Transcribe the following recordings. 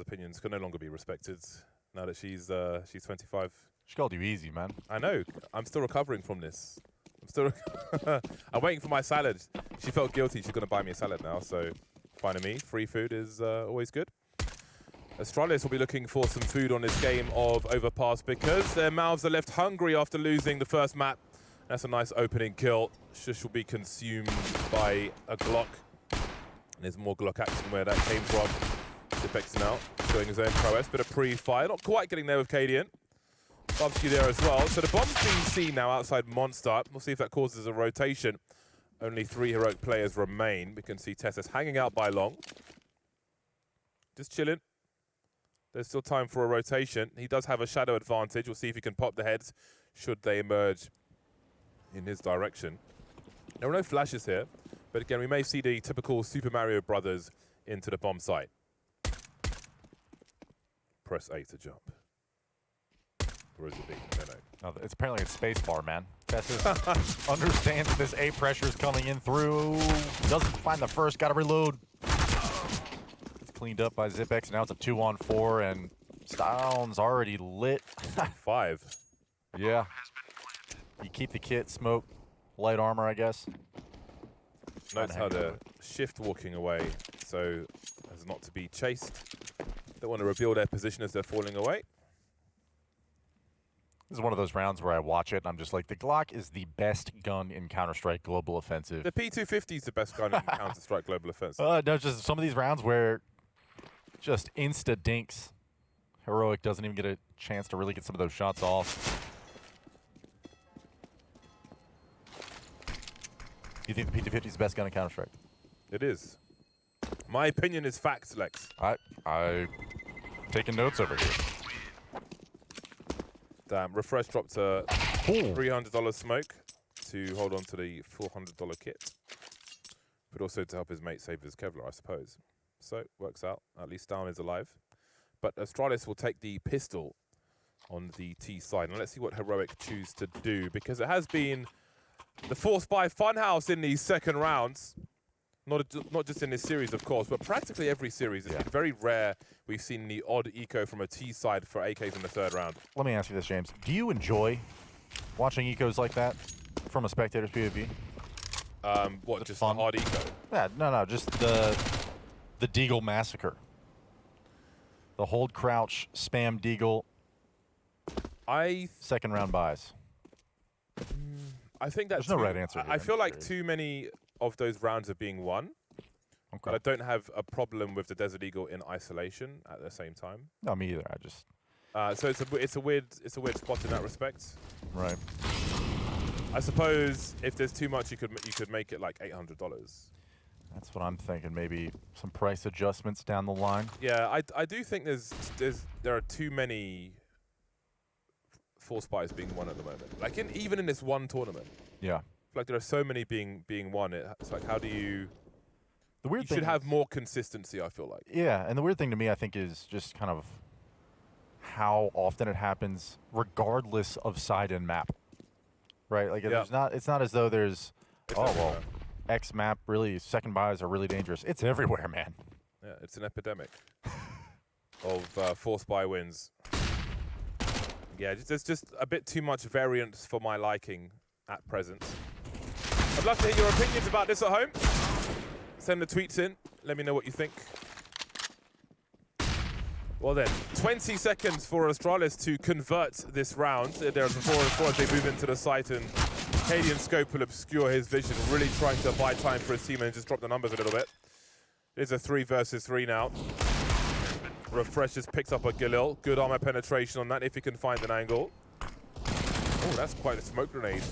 opinions can no longer be respected now that she's 25. She called you easy, man. I know. I'm still recovering from this. I'm waiting for my salad. She felt guilty. She's going to buy me a salad now, so fine with me. Free food is always good. Astralis will be looking for some food on this game of Overpass because their mouths are left hungry after losing the first map. That's a nice opening kill. Shush will be consumed by a Glock. And there's more Glock action where that came from. Zipex now showing his own prowess. Bit of pre-fire. Not quite getting there with Cadian. Bubsky there as well. So the bomb's being seen now outside Monster. We'll see if that causes a rotation. Only 3 heroic players remain. We can see Tessus hanging out by long. Just chilling. There's still time for a rotation. He does have a shadow advantage. We'll see if he can pop the heads should they emerge in his direction. There are no flashes here, but again, we may see the typical Super Mario Brothers into the bomb site. Press A to jump. Or is it B? I don't know. No, it's apparently it's spacebar, man. Tessus understands this A pressure is coming in through. Doesn't find the first, gotta reload. Cleaned up by Zipex. Now it's a 2-on-4, and Style's already lit. 5. Yeah. You keep the kit, smoke, light armor, I guess. Notes how to shift walking away so as not to be chased. Don't want to reveal their position as they're falling away. This is one of those rounds where I watch it and I'm just like, the Glock is the best gun in Counter-Strike Global Offensive. The P250 is the best gun in Counter-Strike Global Offensive. No, just some of these rounds where just insta-dinks. Heroic doesn't even get a chance to really get some of those shots off. You think the P250 is the best gun in Counter-Strike? It is. My opinion is facts, Lex. I taking notes over here. Damn, Refresh dropped a $300 smoke to hold on to the $400 kit. But also to help his mate save his Kevlar, I suppose. So, works out. At least Down is alive. But Astralis will take the pistol on the T side. And let's see what Heroic choose to do. Because it has been the Force by Funhouse in these second rounds. Not just in this series, of course, but practically every series. It's been very rare we've seen the odd eco from a T side for AKs in the third round. Let me ask you this, James. Do you enjoy watching ecos like that from a spectator's POV? What, just fun? The hard eco? Yeah, no, just the Deagle massacre. The hold crouch, spam Deagle. Second round buys. I think that's there's no right answer here. I feel like too many of those rounds are being won. Okay. But I don't have a problem with the Desert Eagle in isolation at the same time. No, me either. I just so it's a weird spot in that respect. Right. I suppose if there's too much, you could make it like $800. That's what I'm thinking. Maybe some price adjustments down the line. Yeah, I do think there are too many Force buys being won at the moment. Like even in this one tournament. Yeah. Like there are so many being won. It's like, how do you? The weird you thing should have more consistency, I feel like. Yeah, and the weird thing to me, I think, is just kind of how often it happens, regardless of side and map. Right? Like it's not as though there's X map really second buys are really dangerous. It's everywhere, man. Yeah, it's an epidemic of Force buy wins. Yeah, there's just a bit too much variance for my liking at present. I'd love to hear your opinions about this at home. Send the tweets in. Let me know what you think. Well then, 20 seconds for Astralis to convert this round. There's a 4-on-4 as they move into the site, and Cadian Scope will obscure his vision, really trying to buy time for his team and just drop the numbers a little bit. It's a 3 versus 3 now. Refresh just picks up a Galil. Good armor penetration on that if he can find an angle. Oh, that's quite a smoke grenade.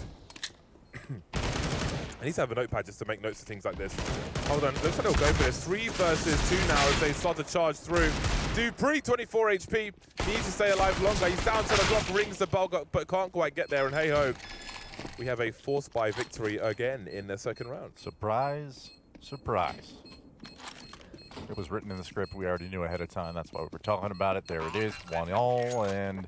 I need to have a notepad just to make notes of things like this. Hold on, looks like they'll go for this. 3 versus 2 now as they start to charge through. Dupree, 24 HP, needs to stay alive longer. He's down to the block, rings the bell, but can't quite get there. And hey-ho, we have a Force buy victory again in the second round. Surprise, surprise. It was written in the script. We already knew ahead of time. That's why we were talking about it. There it is, 1-all. And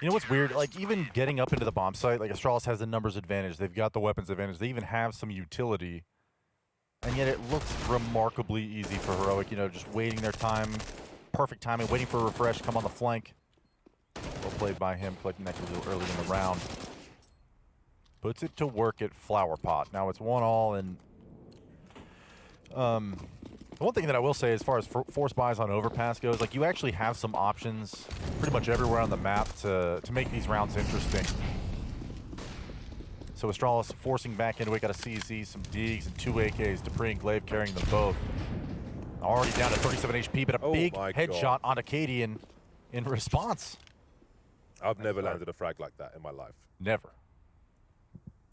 you know what's weird? Like, even getting up into the bomb site, like, Astralis has the numbers advantage. They've got the weapons advantage. They even have some utility. And yet it looks remarkably easy for Heroic, you know, just waiting their time, perfect timing, waiting for a refresh, come on the flank. Well played by him, collecting that a little early in the round. Puts it to work at Flower Pot. Now it's 1-all, and the one thing that I will say as far as force buys on Overpass goes, like, you actually have some options pretty much everywhere on the map to make these rounds interesting. So Astralis forcing back into it, got a CZ, some Deegs, and 2 AKs. Dupree and Glaive carrying them both. Already down to 37 HP, but a big headshot on Acadian in response. I've never landed a frag like that in my life. Never.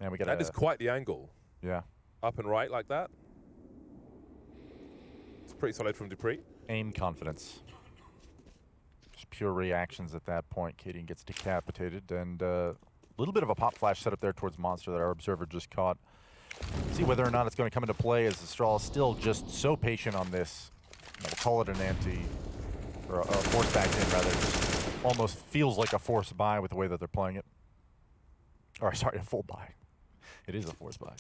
Man, we got that is quite the angle. Yeah. Up and right like that. It's pretty solid from Dupree. Aim confidence. Just pure reactions at that point. Acadian gets decapitated, and a little bit of a pop flash set up there towards Monster that our observer just caught. See whether or not it's going to come into play, as Astralis still just so patient on this. We'll call it an or a force back in, rather. Just almost feels like a force buy with the way that they're playing it. Or, sorry, a full buy. It is a force buy.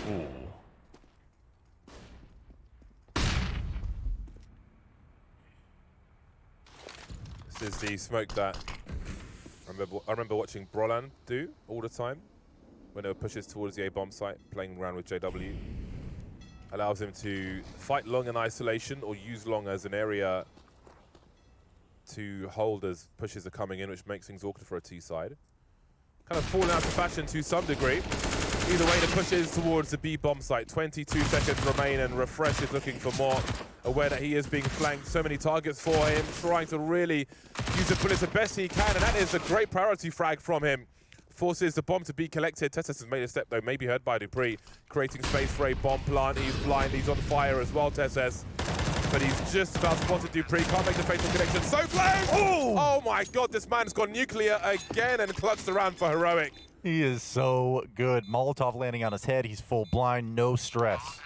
Ooh. This is the smoke that I remember watching Brolan do all the time when he pushes towards the A-bomb site, playing around with JW. Allows him to fight long in isolation or use long as an area to hold as pushes are coming in, which makes things awkward for a T-side. Kind of falling out of fashion to some degree. Either way, the push is towards the B-bomb site. 22 seconds remain, and Refresh is looking for more. Aware that he is being flanked. So many targets for him, trying to really use the bullets the best he can, and that is a great priority frag from him. Forces the bomb to be collected. Tessus has made a step, though, maybe heard by Dupree, creating space for a bomb plant. He's blind, he's on fire as well, Tessus. But he's just about spotted Dupree, can't make the fatal connection. So flames! Oh my god, this man's gone nuclear again and clutched around for Heroic. He is so good. Molotov landing on his head, he's full blind, no stress.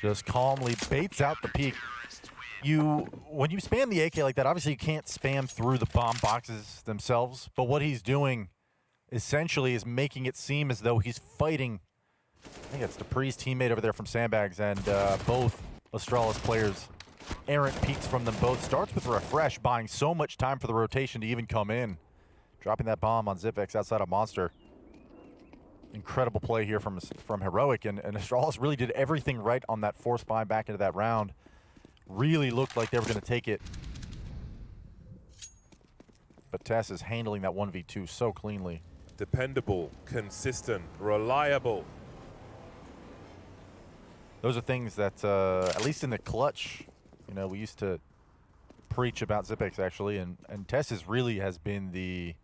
Just calmly baits out the peak. When you spam the AK like that, obviously you can't spam through the bomb boxes themselves, but what he's doing essentially is making it seem as though he's fighting, I think it's Dupree's teammate over there from Sandbags, and both Astralis players. Errant peaks from them both. Starts with Refresh, buying so much time for the rotation to even come in. Dropping that bomb on Zipex outside of Monster. Incredible play here from Heroic, and Astralis really did everything right on that force buy back into that round. Really looked like they were going to take it. But Tess is handling that 1v2 so cleanly. Dependable, consistent, reliable. Those are things that, at least in the clutch, you know, we used to preach about Zipex, actually, and Tess has been the,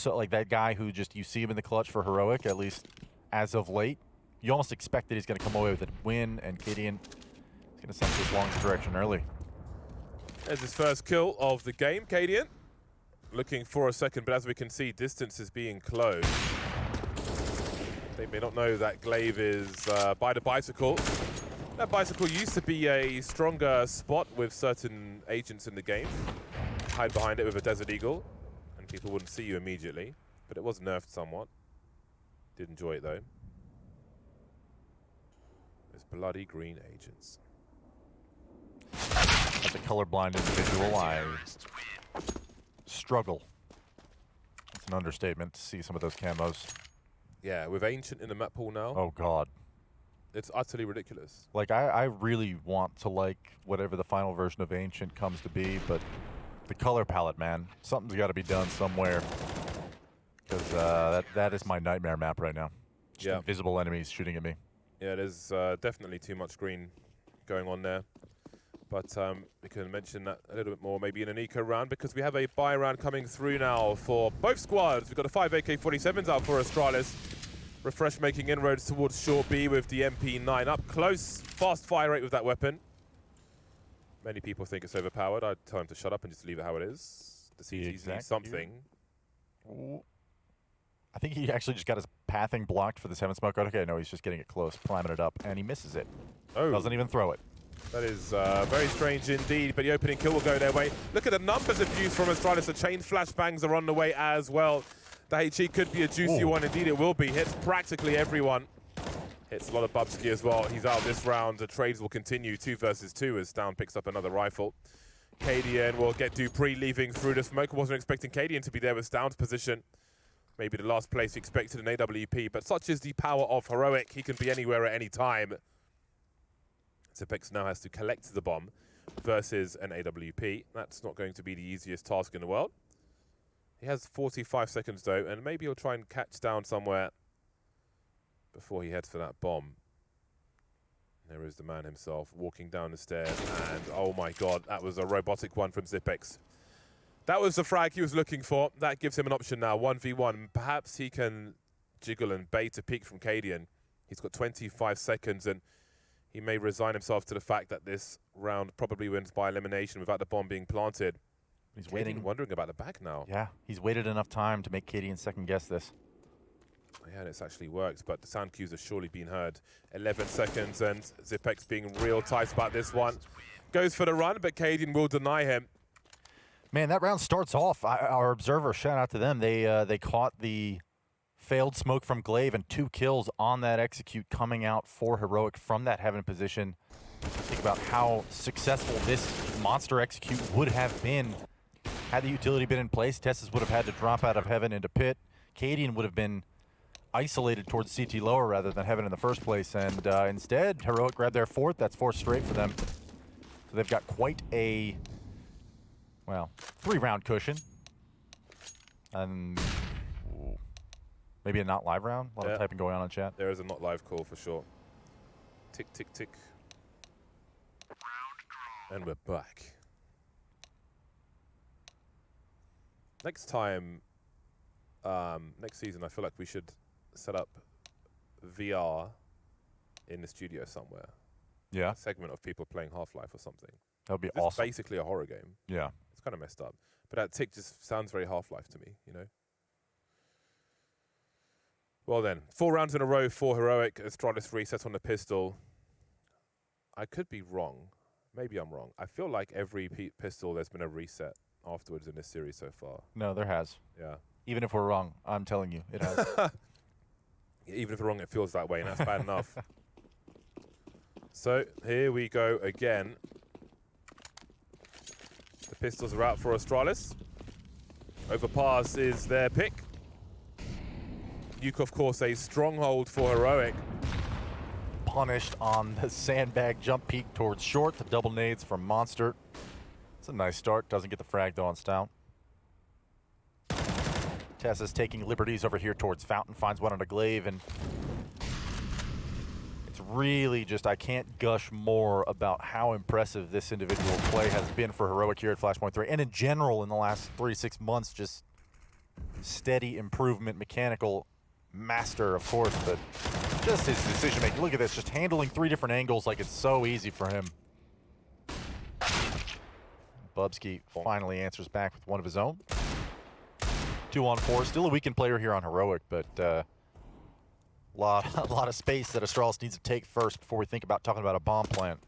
like that guy who just, you see him in the clutch for Heroic, at least as of late. You almost expect that he's going to come away with a win, and Gideon is going to send this long direction early. There's his first kill of the game, Cadian. Looking for a second, but as we can see, distance is being closed. They may not know that Glaive is by the bicycle. That bicycle used to be a stronger spot with certain agents in the game. Hide behind it with a Desert Eagle, and people wouldn't see you immediately. But it was nerfed somewhat. Did enjoy it, though. There's bloody green agents. As a colorblind individual, I struggle. It's an understatement to see some of those camos. Yeah, with Ancient in the map pool now. Oh, God. It's utterly ridiculous. Like, I really want to like whatever the final version of Ancient comes to be, but the color palette, man, something's got to be done somewhere. Because that is my nightmare map right now. Just invisible enemies shooting at me. Yeah, there's definitely too much green going on there. But we can mention that a little bit more maybe in an eco round, because we have a buy round coming through now for both squads. We've got a 5 AK-47s out for Astralis. Refresh making inroads towards Shore B with the MP9 up close. Fast fire rate with that weapon. Many people think it's overpowered. I'd tell him to shut up and just leave it how it is. The CTs need something. Ooh. I think he actually just got his pathing blocked for the 7 smoke. Okay, no, he's just getting it close, climbing it up, and he misses it. Oh. Doesn't even throw it. That is very strange indeed, but the opening kill will go their way. Look at the numbers of views from Astralis. The chain flashbangs are on the way as well. The HE could be a juicy one. Indeed, it will be. Hits practically everyone. Hits a lot of Bubsky as well. He's out this round. The trades will continue 2 versus 2 as Down picks up another rifle. Cadian will get Dupree leaving through the smoke. Wasn't expecting Cadian to be there with Down's position. Maybe the last place we expected an AWP, but such is the power of Heroic. He can be anywhere at any time. Zipex now has to collect the bomb versus an AWP. That's not going to be the easiest task in the world. He has 45 seconds though, and maybe he'll try and catch Down somewhere before he heads for that bomb. There is the man himself walking down the stairs, and oh my god, that was a robotic one from Zipex. That was the frag he was looking for. That gives him an option now, 1v1. Perhaps he can jiggle and bait a peek from Cadian. He's got 25 seconds, and he may resign himself to the fact that this round probably wins by elimination without the bomb being planted. He's waiting. Wondering about the back now. Yeah, he's waited enough time to make Cadian second guess this. Yeah, and it's actually worked, but the sound cues have surely been heard. 11 seconds, and Zipex being real tight about this one. Goes for the run, but Cadian will deny him. Man, that round starts off. Our observer, shout out to them. They caught the failed smoke from Glaive and 2 kills on that execute coming out for Heroic from that heaven position. Think about how successful this monster execute would have been had the utility been in place. Tessus would have had to drop out of heaven into pit. Cadian would have been isolated towards CT lower rather than heaven in the first place, and instead Heroic grabbed their 4th. That's 4 straight for them. So they've got quite a, well, 3-round cushion. And ooh, maybe a not live round. A lot of typing going on in chat. There is a not live call for sure. Tick, tick, tick. And we're back. Next time, next season, I feel like we should set up VR in the studio somewhere. Yeah. A segment of people playing Half-Life or something. That would be It's awesome. basically a horror game. Yeah. It's kind of messed up. But that tick just sounds very Half-Life to me, you know? Well then, 4 rounds in a row for Heroic. Astralis reset on the pistol. I could be wrong. Maybe I'm wrong. I feel like every pistol there's been a reset afterwards in this series so far. No, there has. Yeah. Even if we're wrong, I'm telling you, it has. Even if we're wrong, it feels that way, and that's bad enough. So, here we go again. The pistols are out for Astralis. Overpass is their pick. Nuke, of course, a stronghold for Heroic. Punished on the sandbag jump peek towards short. The double nades from Monster. It's a nice start. Doesn't get the frag, though, on Stout. Tessa's taking liberties over here towards Fountain. Finds one on a Glaive, and it's really just, I can't gush more about how impressive this individual play has been for Heroic here at Flashpoint 3, and in general in the last 3-6 months, just steady improvement, mechanical master, of course, but just his decision making. Look at this, just handling 3 different angles like it's so easy for him. Bubsky finally answers back with one of his own. 2 on 4, still a weakened player here on Heroic, but a lot of space that Astralis needs to take first before we think about talking about a bomb plant.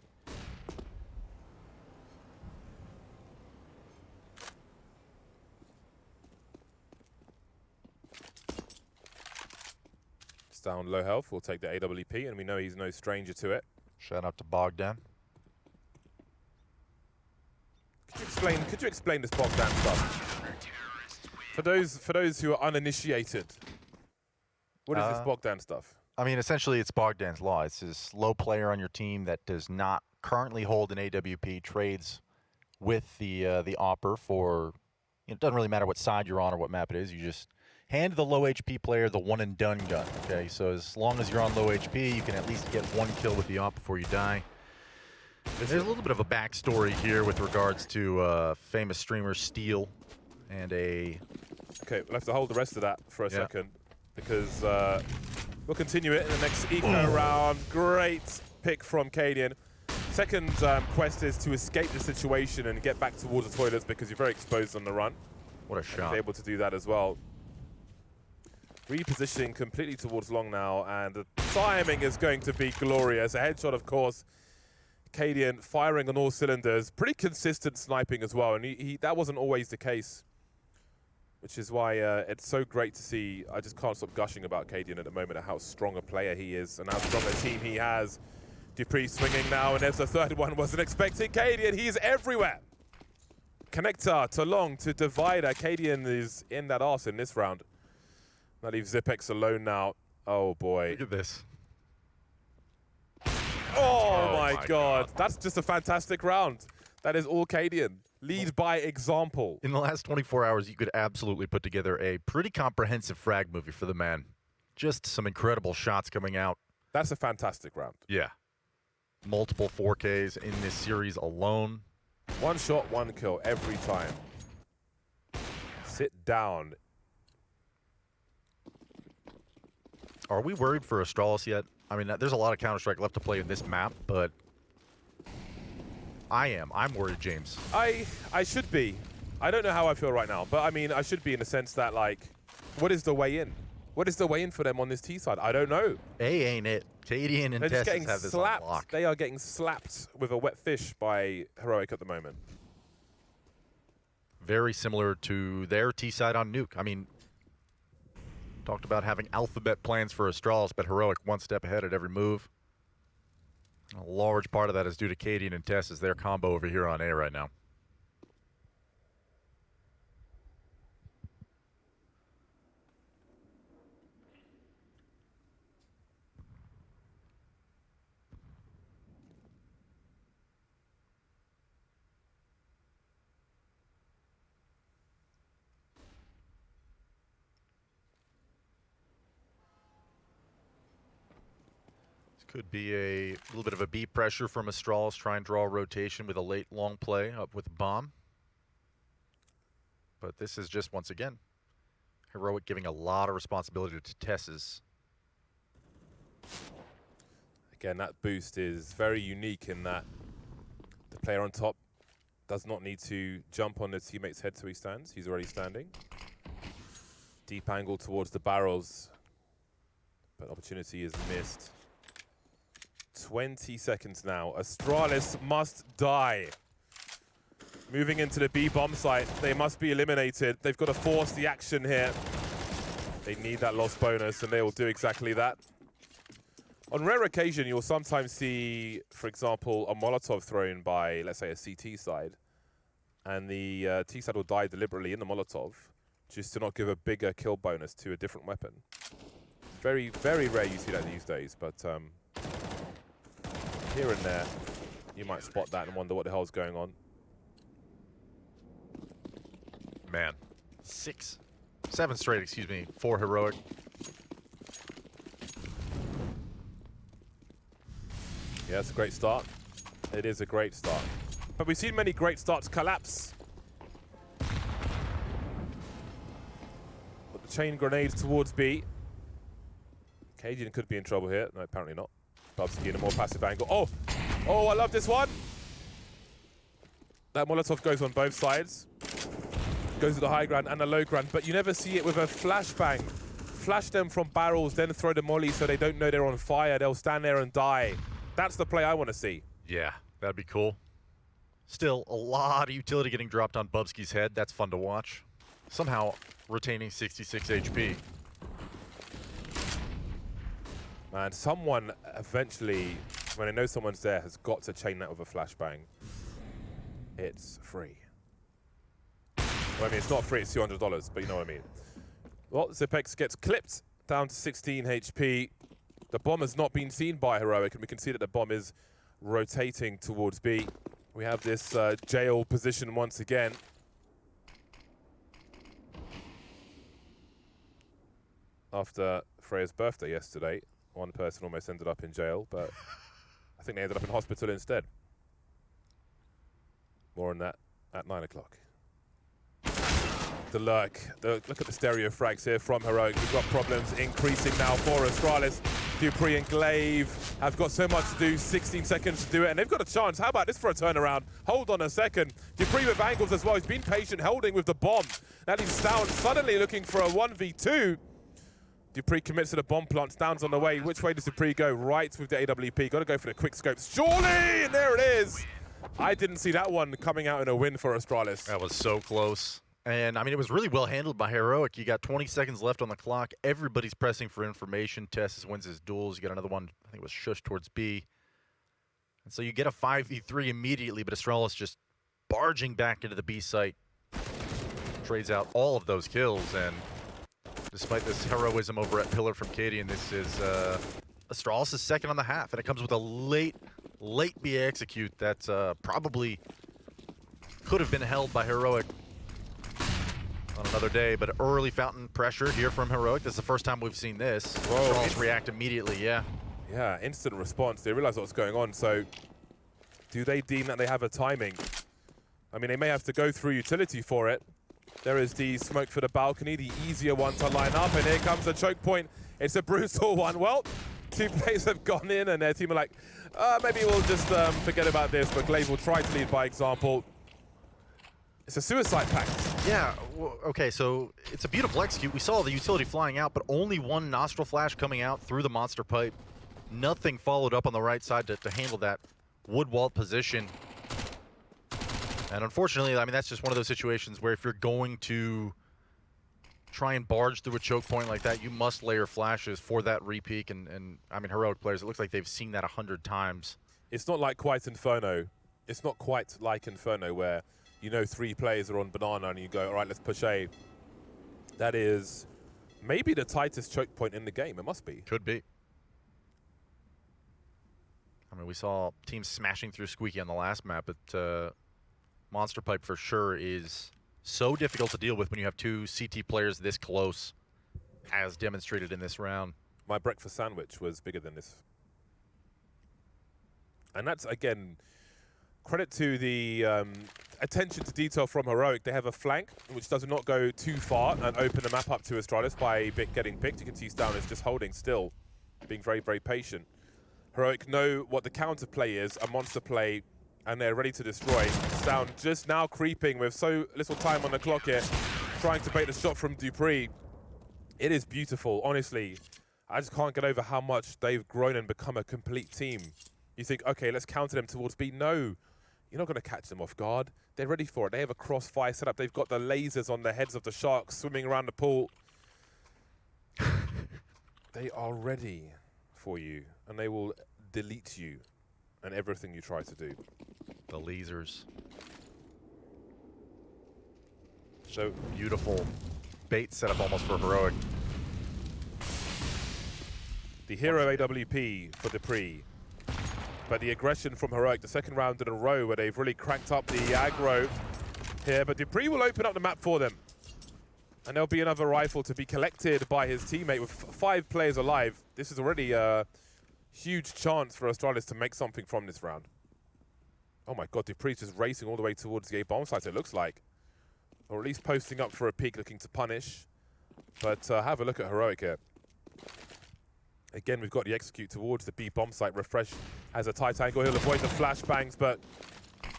It's down low health. We'll take the AWP, and we know he's no stranger to it. Shout out to Bogdan. Could you explain this Bogdan stuff? For those who are uninitiated, what is this Bogdan stuff? I mean, essentially, it's Bogdan's Law. It's this low player on your team that does not currently hold an AWP, trades with the AWPer for, it doesn't really matter what side you're on or what map it is. You just hand the low HP player the one and done gun, okay? So as long as you're on low HP, you can at least get 1 kill with the AWP before you die. There's a little bit of a backstory here with regards to famous streamer Steel and a... Okay, we'll have to hold the rest of that for a second, because we'll continue it in the next eco round. Great pick from Cadian. Second quest is to escape the situation and get back towards the toilets, because you're very exposed on the run. What a shot. He's able to do that as well. Repositioning completely towards long now, and the timing is going to be glorious. A headshot, of course. Cadian firing on all cylinders. Pretty consistent sniping as well, and that wasn't always the case which is why it's so great to see. I just can't stop gushing about Cadian at the moment, at how strong a player he is and how strong a team he has. Dupree swinging now, and there's the third one. Wasn't expecting Cadian. He's everywhere. Connector to long to divider. Cadian is in that arse in this round. That leaves Zipex alone now. Oh boy. Look at this. Oh my God. That's just a fantastic round. That is all Cadian. Lead by example. In the last 24 hours, you could absolutely put together a pretty comprehensive frag movie for the man. Just some incredible shots coming out. That's a fantastic round. Yeah. Multiple 4Ks in this series alone. One shot, one kill every time. Sit down. Are we worried for Astralis yet? I mean, there's a lot of Counter-Strike left to play in this map, but I am. I'm worried, James. I should be. I don't know how I feel right now, but I mean, I should be in the sense that, like, what is the way in? What is the way in for them on this T side? I don't know. Ain't it? Cadian and They're just Tessus getting have this slapped. on lock. They are getting slapped with a wet fish by Heroic at the moment. Very similar to their T side on Nuke. I mean, talked about having alphabet plans for Astralis, but Heroic one step ahead at every move. A large part of that is due to Cadian and Tessus, their combo over here on A right now. Could be a little bit of a B pressure from Astralis, try and draw a rotation with a late long play up with bomb. But this is just, once again, Heroic giving a lot of responsibility to Tessus. Again, that boost is very unique in that the player on top does not need to jump on his teammate's head so he stands. He's already standing. Deep angle towards the barrels, but opportunity is missed. 20 seconds now. Astralis must die. Moving into the B bomb site, they must be eliminated. They've got to force the action here. They need that loss bonus, and they will do exactly that. On rare occasion, you'll sometimes see, for example, a Molotov thrown by, let's say, a CT side, and the T side will die deliberately in the Molotov, just to not give a bigger kill bonus to a different weapon. Very, very rare you see that these days, but here and there, you might spot that and wonder what the hell's going on. Man, 7 straight, excuse me, for Heroic. Yeah, it's a great start. It is a great start. But we've seen many great starts collapse. But the chain grenades towards B. Cadian could be in trouble here. No, apparently not. Bubsky in a more passive angle. Oh! Oh, I love this one! That Molotov goes on both sides. Goes to the high ground and the low ground, but you never see it with a flashbang. Flash them from barrels, then throw the molly so they don't know they're on fire. They'll stand there and die. That's the play I want to see. Yeah, that'd be cool. Still, a lot of utility getting dropped on Bubsky's head. That's fun to watch. Somehow retaining 66 HP. Man, someone eventually, when they know someone's there, has got to chain that with a flashbang. It's free. Well, I mean, it's not free, it's $200, but you know what I mean. Well, Zipex gets clipped down to 16 HP. The bomb has not been seen by Heroic, and we can see that the bomb is rotating towards B. We have this jail position once again. After Freya's birthday yesterday, one person almost ended up in jail, but I think they ended up in hospital instead. More on that at 9 o'clock. The lurk. Look at the stereo frags here from Heroic. We've got problems increasing now for Astralis. Dupree and Glaive have got so much to do, 16 seconds to do it, and they've got a chance. How about this for a turnaround? Hold on a second. Dupree with angles as well. He's been patient, holding with the bomb. Now he's down, suddenly looking for a 1v2. Dupree commits to the bomb plant, stands on the way. Which way does Dupree go? Right with the AWP. Got to go for the quick scopes. Surely! And there it is. I didn't see that one coming out in a win for Astralis. That was so close. And, I mean, it was really well handled by Heroic. You got 20 seconds left on the clock. Everybody's pressing for information. Tessus wins his duels. You got another one, I think it was Shush towards B. And so you get a 5v3 immediately, but Astralis just barging back into the B site. Trades out all of those kills, and despite this heroism over at Pillar from Cadian, this is Astralis' second on the half, and it comes with a late B execute that probably could have been held by Heroic on another day, but early fountain pressure here from Heroic. This is the first time we've seen this. Whoa. Astralis react immediately, yeah. Yeah, instant response. They realize what's going on, so do they deem that they have a timing? I mean, they may have to go through utility for it. There is the smoke for the balcony, the easier one to line up, and here comes the choke point. It's a brutal one. Well, two players have gone in, and their team are like, maybe we'll just forget about this, but Glaive will try to lead by example. It's a suicide pact. Yeah, well, okay, so it's a beautiful execute. We saw the utility flying out, but only one nostril flash coming out through the monster pipe. Nothing followed up on the right side to handle that wood wall position. And unfortunately, I mean, that's just one of those situations where if you're going to try and barge through a choke point like that, you must layer flashes for that repeak. And I mean, Heroic players, it looks like they've seen that 100 times. It's not like quite Inferno. It's not quite like Inferno where, you know, 3 players are on banana and you go, all right, let's push A. That is maybe the tightest choke point in the game. It must be. Could be. I mean, we saw teams smashing through Squeaky on the last map, but Monster Pipe for sure is so difficult to deal with when you have 2 CT players this close, as demonstrated in this round. My breakfast sandwich was bigger than this. And that's, again, credit to the attention to detail from Heroic. They have a flank, which does not go too far and open the map up to Astralis by getting picked. You can see Stown is just holding still, being very, very patient. Heroic know what the counter play is, a monster play, and they're ready to destroy. Stown just now creeping with so little time on the clock here, trying to bait the shot from Dupree. It is beautiful, honestly. I just can't get over how much they've grown and become a complete team. You think, okay, let's counter them towards B. No, you're not going to catch them off guard. They're ready for it. They have a crossfire set up. They've got the lasers on the heads of the sharks swimming around the pool. They are ready for you, and they will delete you and everything you try to do. The lasers. So beautiful bait setup almost for Heroic. The hero AWP for Dupree. But the aggression from Heroic, the second round in a row where they've really cranked up the aggro here. But Dupree will open up the map for them. And there'll be another rifle to be collected by his teammate with 5 players alive. This is already a huge chance for Astralis to make something from this round. Oh my god, Dupree's just racing all the way towards the A bomb site, it looks like. Or at least posting up for a peek, looking to punish. But have a look at Heroic here. Again, we've got the execute towards the B bomb site. Refresh has a tight angle. He'll avoid the flashbangs, but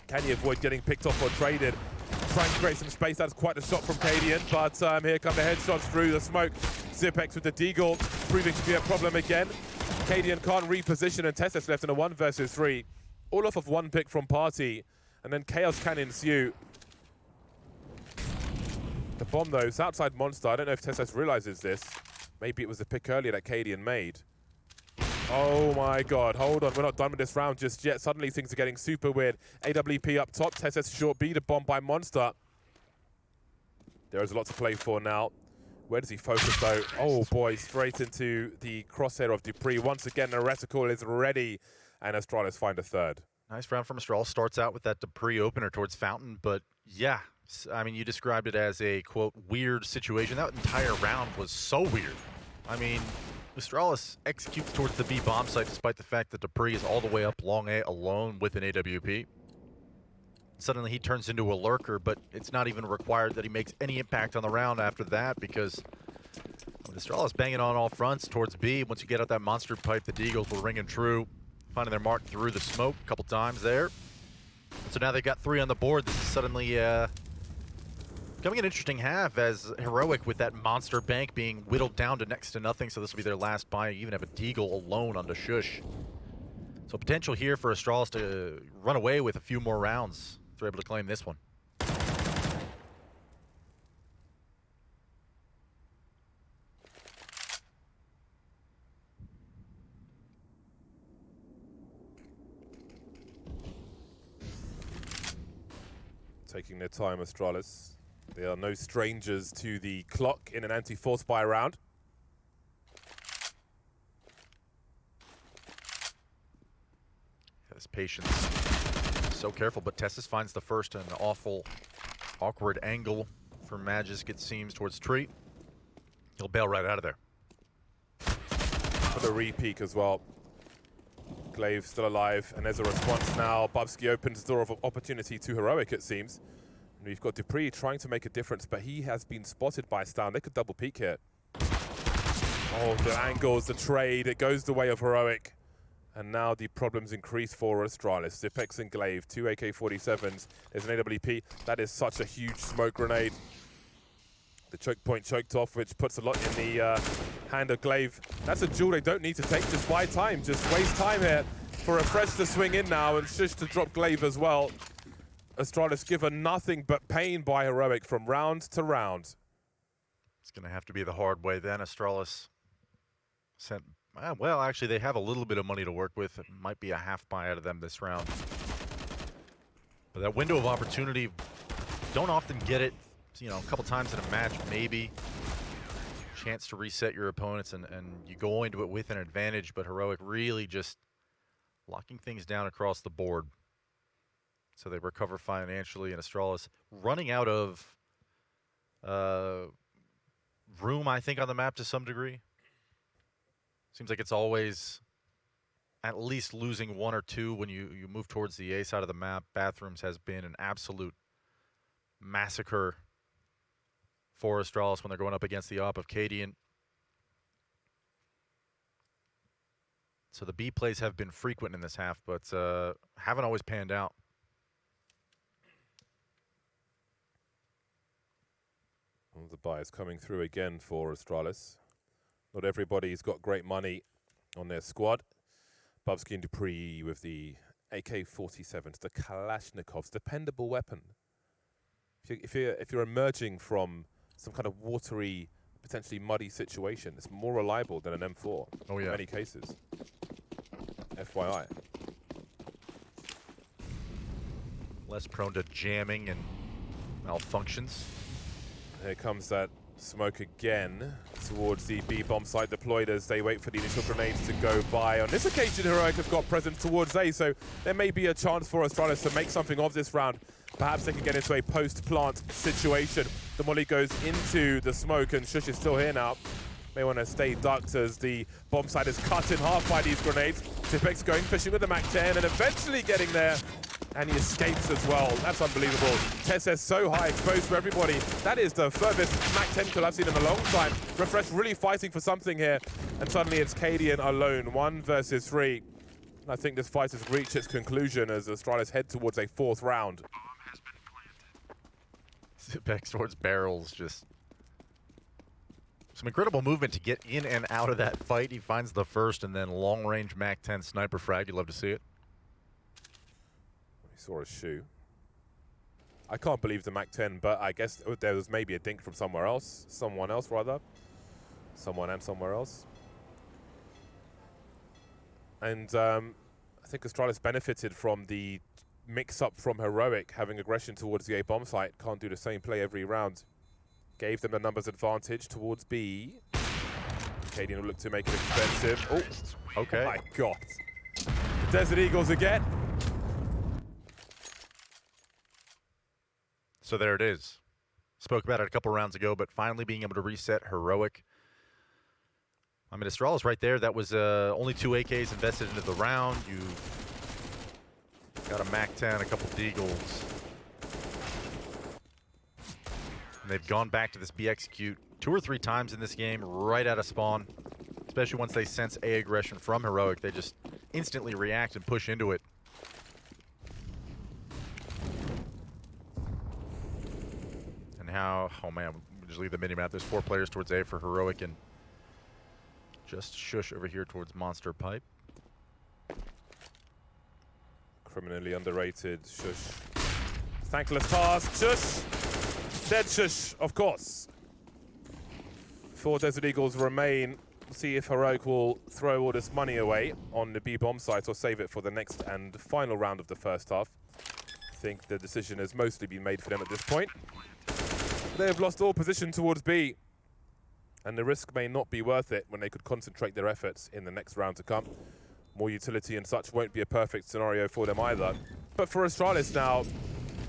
can he avoid getting picked off or traded? Trying to create some space. That's quite a shot from Cadian, but here come the headshots through the smoke. Zipex with the deagle, proving to be a problem again. Cadian can't reposition, and Tessus left in a 1 versus 3. All off of 1 pick from Party, and then chaos can ensue. The bomb, though, is outside Monster. I don't know if Tessus realizes this. Maybe it was the pick earlier that Cadian made. Oh my god, hold on, we're not done with this round just yet. Suddenly things are getting super weird. AWP up top, Tessus short B, the bomb by Monster. There is a lot to play for now. Where does he focus though? Oh boy, straight into the crosshair of Dupree. Once again, the reticle is ready, and Astralis find a third. Nice round from Astralis. Starts out with that Dupree opener towards Fountain, but yeah, I mean, you described it as a, quote, weird situation. That entire round was so weird. I mean, Astralis executes towards the B bomb site despite the fact that Dupree is all the way up long A alone with an AWP. Suddenly he turns into a lurker, but it's not even required that he makes any impact on the round after that because Astralis banging on all fronts towards B. Once you get out that monster pipe, the Deagles will ring and true, finding their mark through the smoke a couple times there. And so now they've got 3 on the board. This is suddenly becoming an interesting half as Heroic with that monster bank being whittled down to next to nothing, so this will be their last buy. You even have a Deagle alone on the Shush. So potential here for Astralis to run away with a few more rounds if they're able to claim this one. Taking their time, Astralis. They are no strangers to the clock in an anti-force buy round. This patience, so careful, but Tessus finds the first and awful, awkward angle for Magisk, it seems, towards Tree. He'll bail right out of there. For the re-peek as well. Glaive still alive, and there's a response now. Bubsky opens the door of opportunity to Heroic, it seems. And we've got Dupree trying to make a difference, but he has been spotted by Stan. They could double peek here. Oh, the angles, the trade, it goes the way of Heroic. And now the problems increase for Astralis. Zipex and Glaive, 2 AK-47s. There's an AWP. That is such a huge smoke grenade. The choke point choked off, which puts a lot in the hand of Glaive. That's a duel they don't need to take. Just buy time. Just waste time here for Refresh to swing in now and Shush to drop Glaive as well. Astralis given nothing but pain by Heroic from round to round. It's going to have to be the hard way then. Astralis sent... well, actually, they have a little bit of money to work with. It might be a half buy out of them this round. But that window of opportunity, don't often get it, you know, a couple times in a match, maybe. Chance to reset your opponents, and you go into it with an advantage, but Heroic really just locking things down across the board. So they recover financially, and Astralis running out of room, I think, on the map to some degree. Seems like it's always at least losing one or two when you move towards the A side of the map. Bathrooms has been an absolute massacre for Astralis when they're going up against the op of Cadian. So the B plays have been frequent in this half, but haven't always panned out. Well, the buy is coming through again for Astralis. Not everybody's got great money on their squad. Bubsky and Dupree with the AK-47s, the Kalashnikovs, dependable weapon. If you're emerging from some kind of watery, potentially muddy situation, it's more reliable than an M4 in many cases. FYI. Less prone to jamming and malfunctions. Here comes that smoke again towards the B bomb site deployed as they wait for the initial grenades to go by. On this occasion, Heroic have got presence towards A, so there may be a chance for Astralis to make something of this round. Perhaps they can get into a post-plant situation. The molly goes into the smoke, and Shush is still here now. May want to stay ducked as the bomb site is cut in half by these grenades. Zipex going fishing with the MAC-10 and eventually getting there. And he escapes as well. That's unbelievable. Tessus so high, exposed for everybody. That is the furthest MAC-10 kill I've seen in a long time. Refresh really fighting for something here. And suddenly it's Cadian alone, 1 versus 3. And I think this fight has reached its conclusion as Astralis head towards a 4th round. Zipex towards barrels, just some incredible movement to get in and out of that fight. He finds the first and then long-range MAC-10 sniper frag. You'd love to see it. He saw a shoe. I can't believe the MAC-10, but I guess there was maybe a dink from somewhere else. Someone else, rather. Someone and somewhere else. And I think Astralis benefited from the mix-up from Heroic, having aggression towards the A bomb site. Can't do the same play every round. Gave them a numbers advantage towards B. Cadian will look to make it expensive. Oh, okay. Oh my God. The Desert Eagles again. So there it is. Spoke about it a couple rounds ago, but finally being able to reset Heroic. I mean, Astralis right there, that was only 2 AKs invested into the round. You got a MAC-10, a couple Deagles. And they've gone back to this B execute 2 or 3 times in this game, right out of spawn. Especially once they sense A aggression from Heroic, they just instantly react and push into it. And how, oh man, we'll just leave the mini-map. There's 4 players towards A for Heroic and just Shush over here towards Monster Pipe. Criminally underrated Shush. Thankless task, Shush. Dead Shush, of course. 4 Desert Eagles remain. We'll see if Heroic will throw all this money away on the B bomb site or save it for the next and final round of the first half. think the decision has mostly been made for them at this point. They have lost all position towards B, and the risk may not be worth it when they could concentrate their efforts in the next round to come. More utility and such won't be a perfect scenario for them either. But for Astralis now,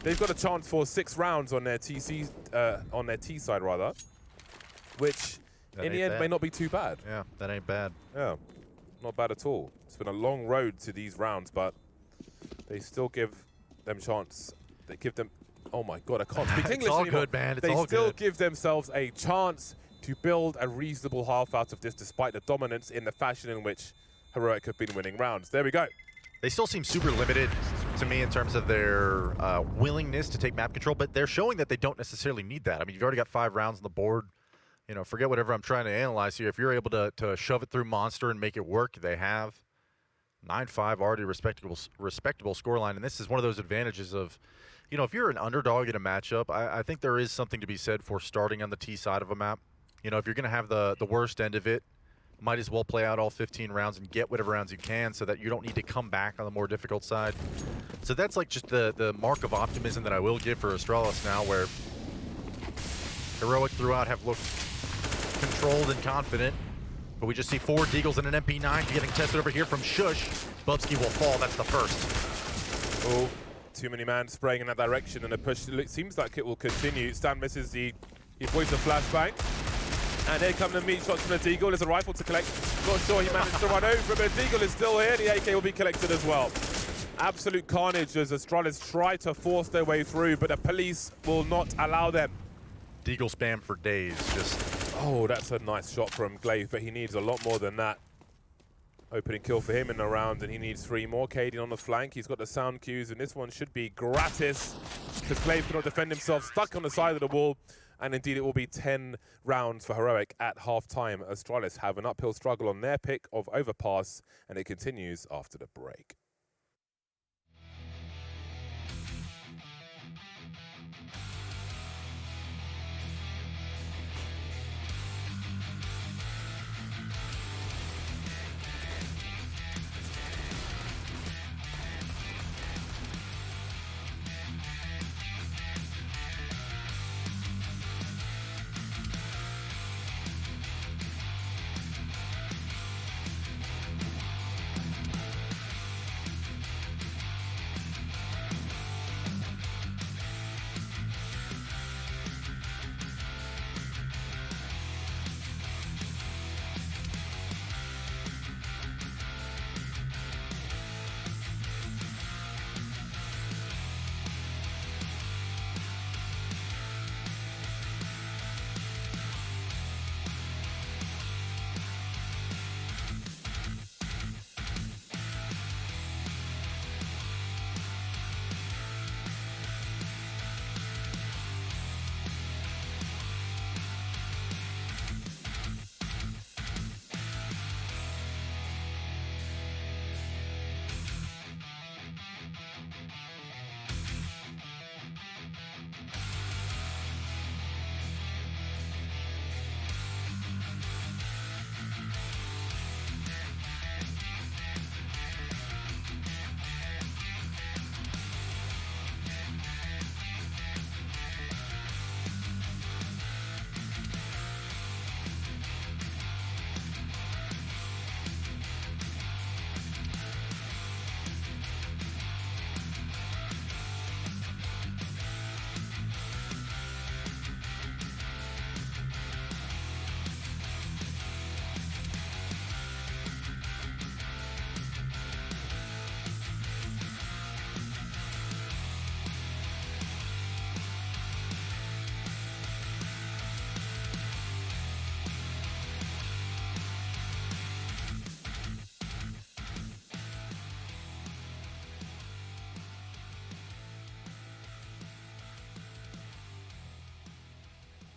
they've got a chance for 6 rounds on their T side rather, which in the end may not be too bad. Yeah, that ain't bad. Yeah, not bad at all. It's been a long road to these rounds, but they still give them chance. They give them, oh my God, I can't speak English all anymore. good, man. It's they all still good. give themselves a chance to build a reasonable half out of this, despite the dominance in the fashion in which Heroic have been winning rounds. There we go. They still seem super limited to me in terms of their willingness to take map control, but they're showing that they don't necessarily need that. I mean, you've already got 5 rounds on the board. You know, forget whatever I'm trying to analyze here. If you're able to shove it through Monster and make it work, they have 9-5, already respectable scoreline. And this is one of those advantages of, you know, if you're an underdog in a matchup, I think there is something to be said for starting on the T side of a map. You know, if you're going to have the worst end of it, might as well play out all 15 rounds and get whatever rounds you can so that you don't need to come back on the more difficult side. So that's like just the mark of optimism that I will give for Astralis now, where Heroic throughout have looked controlled and confident. But we just see 4 Deagles and an MP9 getting tested over here from Shush. Bubsky will fall, that's the first. Oh, too many man spraying in that direction, and a push. It seems like it will continue. Stan misses the voice of Flashpoint. And here come the meat shots from the Deagle. There's a rifle to collect. Not sure he managed to run over, but Deagle is still here. The AK will be collected as well. Absolute carnage as Astralis try to force their way through, but the police will not allow them. Deagle spam for days, just... Oh, that's a nice shot from Glaive, but he needs a lot more than that. Opening kill for him in the round, and he needs 3 more. Caden on the flank. He's got the sound cues, and this one should be gratis because Glaive cannot defend himself, stuck on the side of the wall. And indeed, it will be 10 rounds for Heroic at half-time. Astralis have an uphill struggle on their pick of Overpass, and it continues after the break.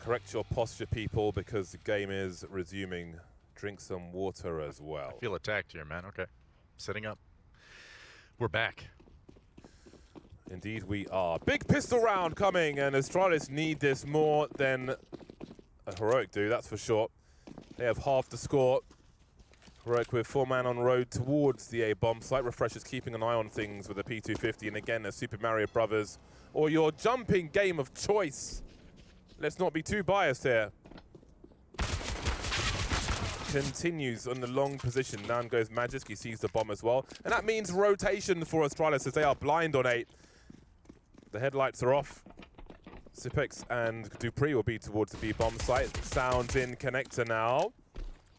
Correct your posture, people, because the game is resuming. Drink some water as well. I feel attacked here, man. Okay. Setting up. We're back. Indeed we are. Big pistol round coming, and Astralis need this more than a Heroic do, that's for sure. They have half the score. Heroic with 4-man on road towards the A-bomb site. Refreshers keeping an eye on things with a P250, and again, a Super Mario Brothers or your jumping game of choice. Let's not be too biased here. Continues on the long position. Down goes Magisk. He sees the bomb as well. And that means rotation for Astralis as they are blind on 8. The headlights are off. Zipex and Dupree will be towards the B-bomb site. Sounds in connector now.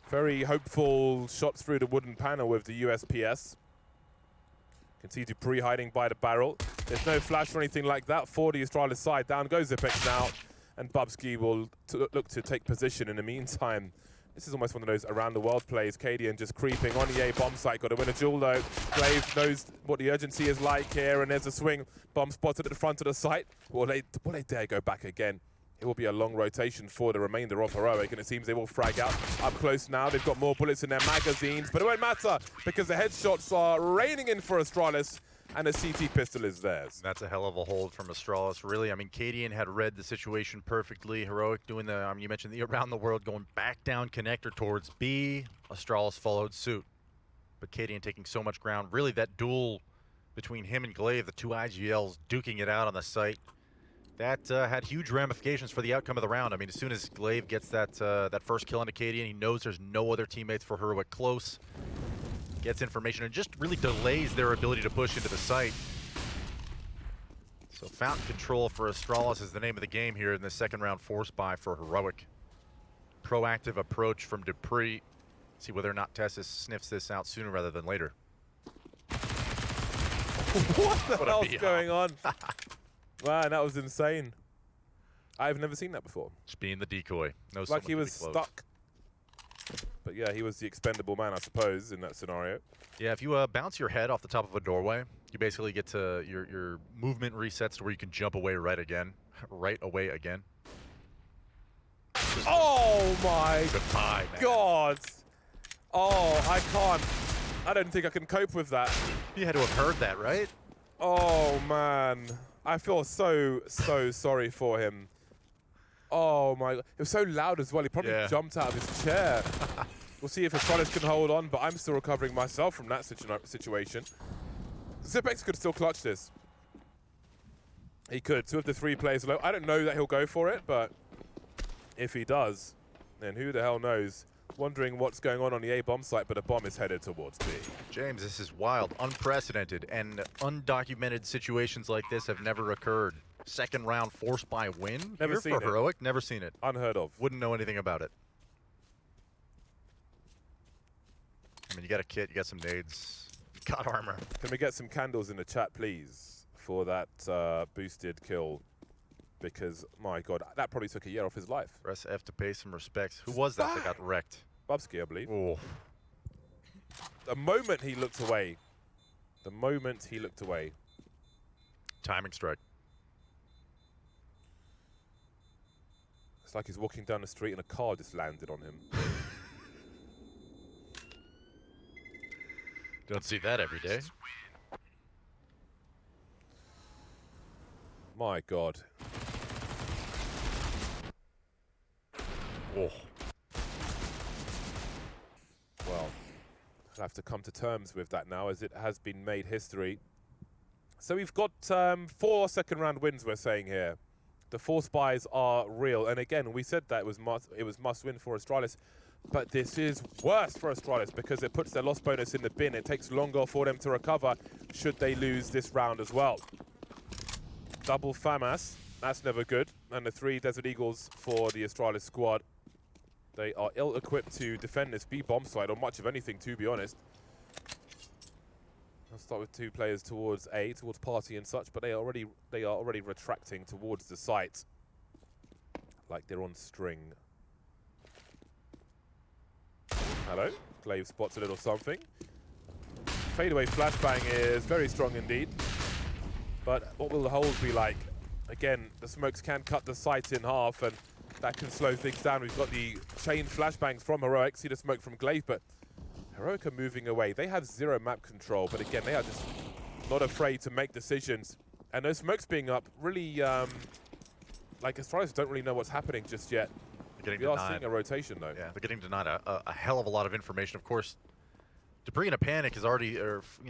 Very hopeful shots through the wooden panel with the USPS. Can see Dupree hiding by the barrel. There's no flash or anything like that for the Astralis side. Down goes Zipex now. And Bubsky will look to take position in the meantime. This is almost one of those around-the-world plays. Cadian just creeping on the A-bomb site. Got to win a duel, though. Glaive knows what the urgency is like here, and there's a swing. Bomb spotted at the front of the site. Will they dare go back again? It will be a long rotation for the remainder of Heroic, and it seems they will frag out. Up close now. They've got more bullets in their magazines, but it won't matter because the headshots are raining in for Astralis, and a CT pistol is theirs. That's a hell of a hold from Astralis, really. I mean, Cadian had read the situation perfectly. Heroic doing the, you mentioned the around the world, going back down connector towards B. Astralis followed suit. But Cadian taking so much ground. Really, that duel between him and Glaive, the two IGLs duking it out on the site, that had huge ramifications for the outcome of the round. I mean, as soon as Glaive gets that first kill on Cadian, he knows there's no other teammates for Heroic close. Gets information and just really delays their ability to push into the site. So fountain control for Astralis is the name of the game here in the second round force buy for Heroic. Proactive approach from Dupree. See whether or not Tessus sniffs this out sooner rather than later. What the hell's going on? Man, that was insane. I've never seen that before. Just being the decoy. No, like he was stuck. But yeah, he was the expendable man, I suppose, in that scenario. Yeah, if you bounce your head off the top of a doorway, you basically get to your movement resets to where you can jump away right away again. Oh my Goodbye, man. God! Oh, I can't. I don't think I can cope with that. You had to have heard that, right? Oh man, I feel so sorry for him. Oh my God, it was so loud as well. He probably jumped out of his chair. We'll see if Astralis can hold on, but I'm still recovering myself from that situation. Zipex could still clutch this. He could. 2 of the 3 players low. I don't know that he'll go for it, but if he does, then who the hell knows? Wondering what's going on the A-bomb site, but a bomb is headed towards B. James, this is wild, unprecedented, and undocumented situations like this have never occurred. Second round force buy win Never seen for Heroic. Never seen it. Unheard of. Wouldn't know anything about it. I mean, you got a kit, you got some nades, you got armor. Can we get some candles in the chat, please, for that boosted kill? Because, my God, that probably took a year off his life. Press F to pay some respects. Who was that got wrecked? Bubsky, I believe. Oh. The moment he looked away. The moment he looked away. Timing strike. It's like he's walking down the street and a car just landed on him. Don't see that every day. My God. Oh. Well, I'll have to come to terms with that now, as it has been made history. So we've got 4 second round wins, we're saying here. The force buys are real. And again, we said that it was must win for Astralis. But this is worse for Astralis because it puts their loss bonus in the bin. It takes longer for them to recover should they lose this round as well. Double FAMAS, that's never good. And the 3 Desert Eagles for the Astralis squad. They are ill-equipped to defend this B-bomb site, or much of anything, to be honest. I'll start with 2 players towards A, towards Party and such, but they are already retracting towards the site. Like they're on string. Hello. Glaive spots a little something. Fadeaway flashbang is very strong indeed. But what will the hold be like? Again, the smokes can cut the site in half, and that can slow things down. We've got the chain flashbangs from Heroic. See the smoke from Glaive, but Heroic are moving away. They have 0 map control, but again, they are just not afraid to make decisions. And those smokes being up really, like Astralis don't really know what's happening just yet. We are seeing a rotation, though. Yeah, they're getting denied a hell of a lot of information. Of course, Dupree in a panic is already,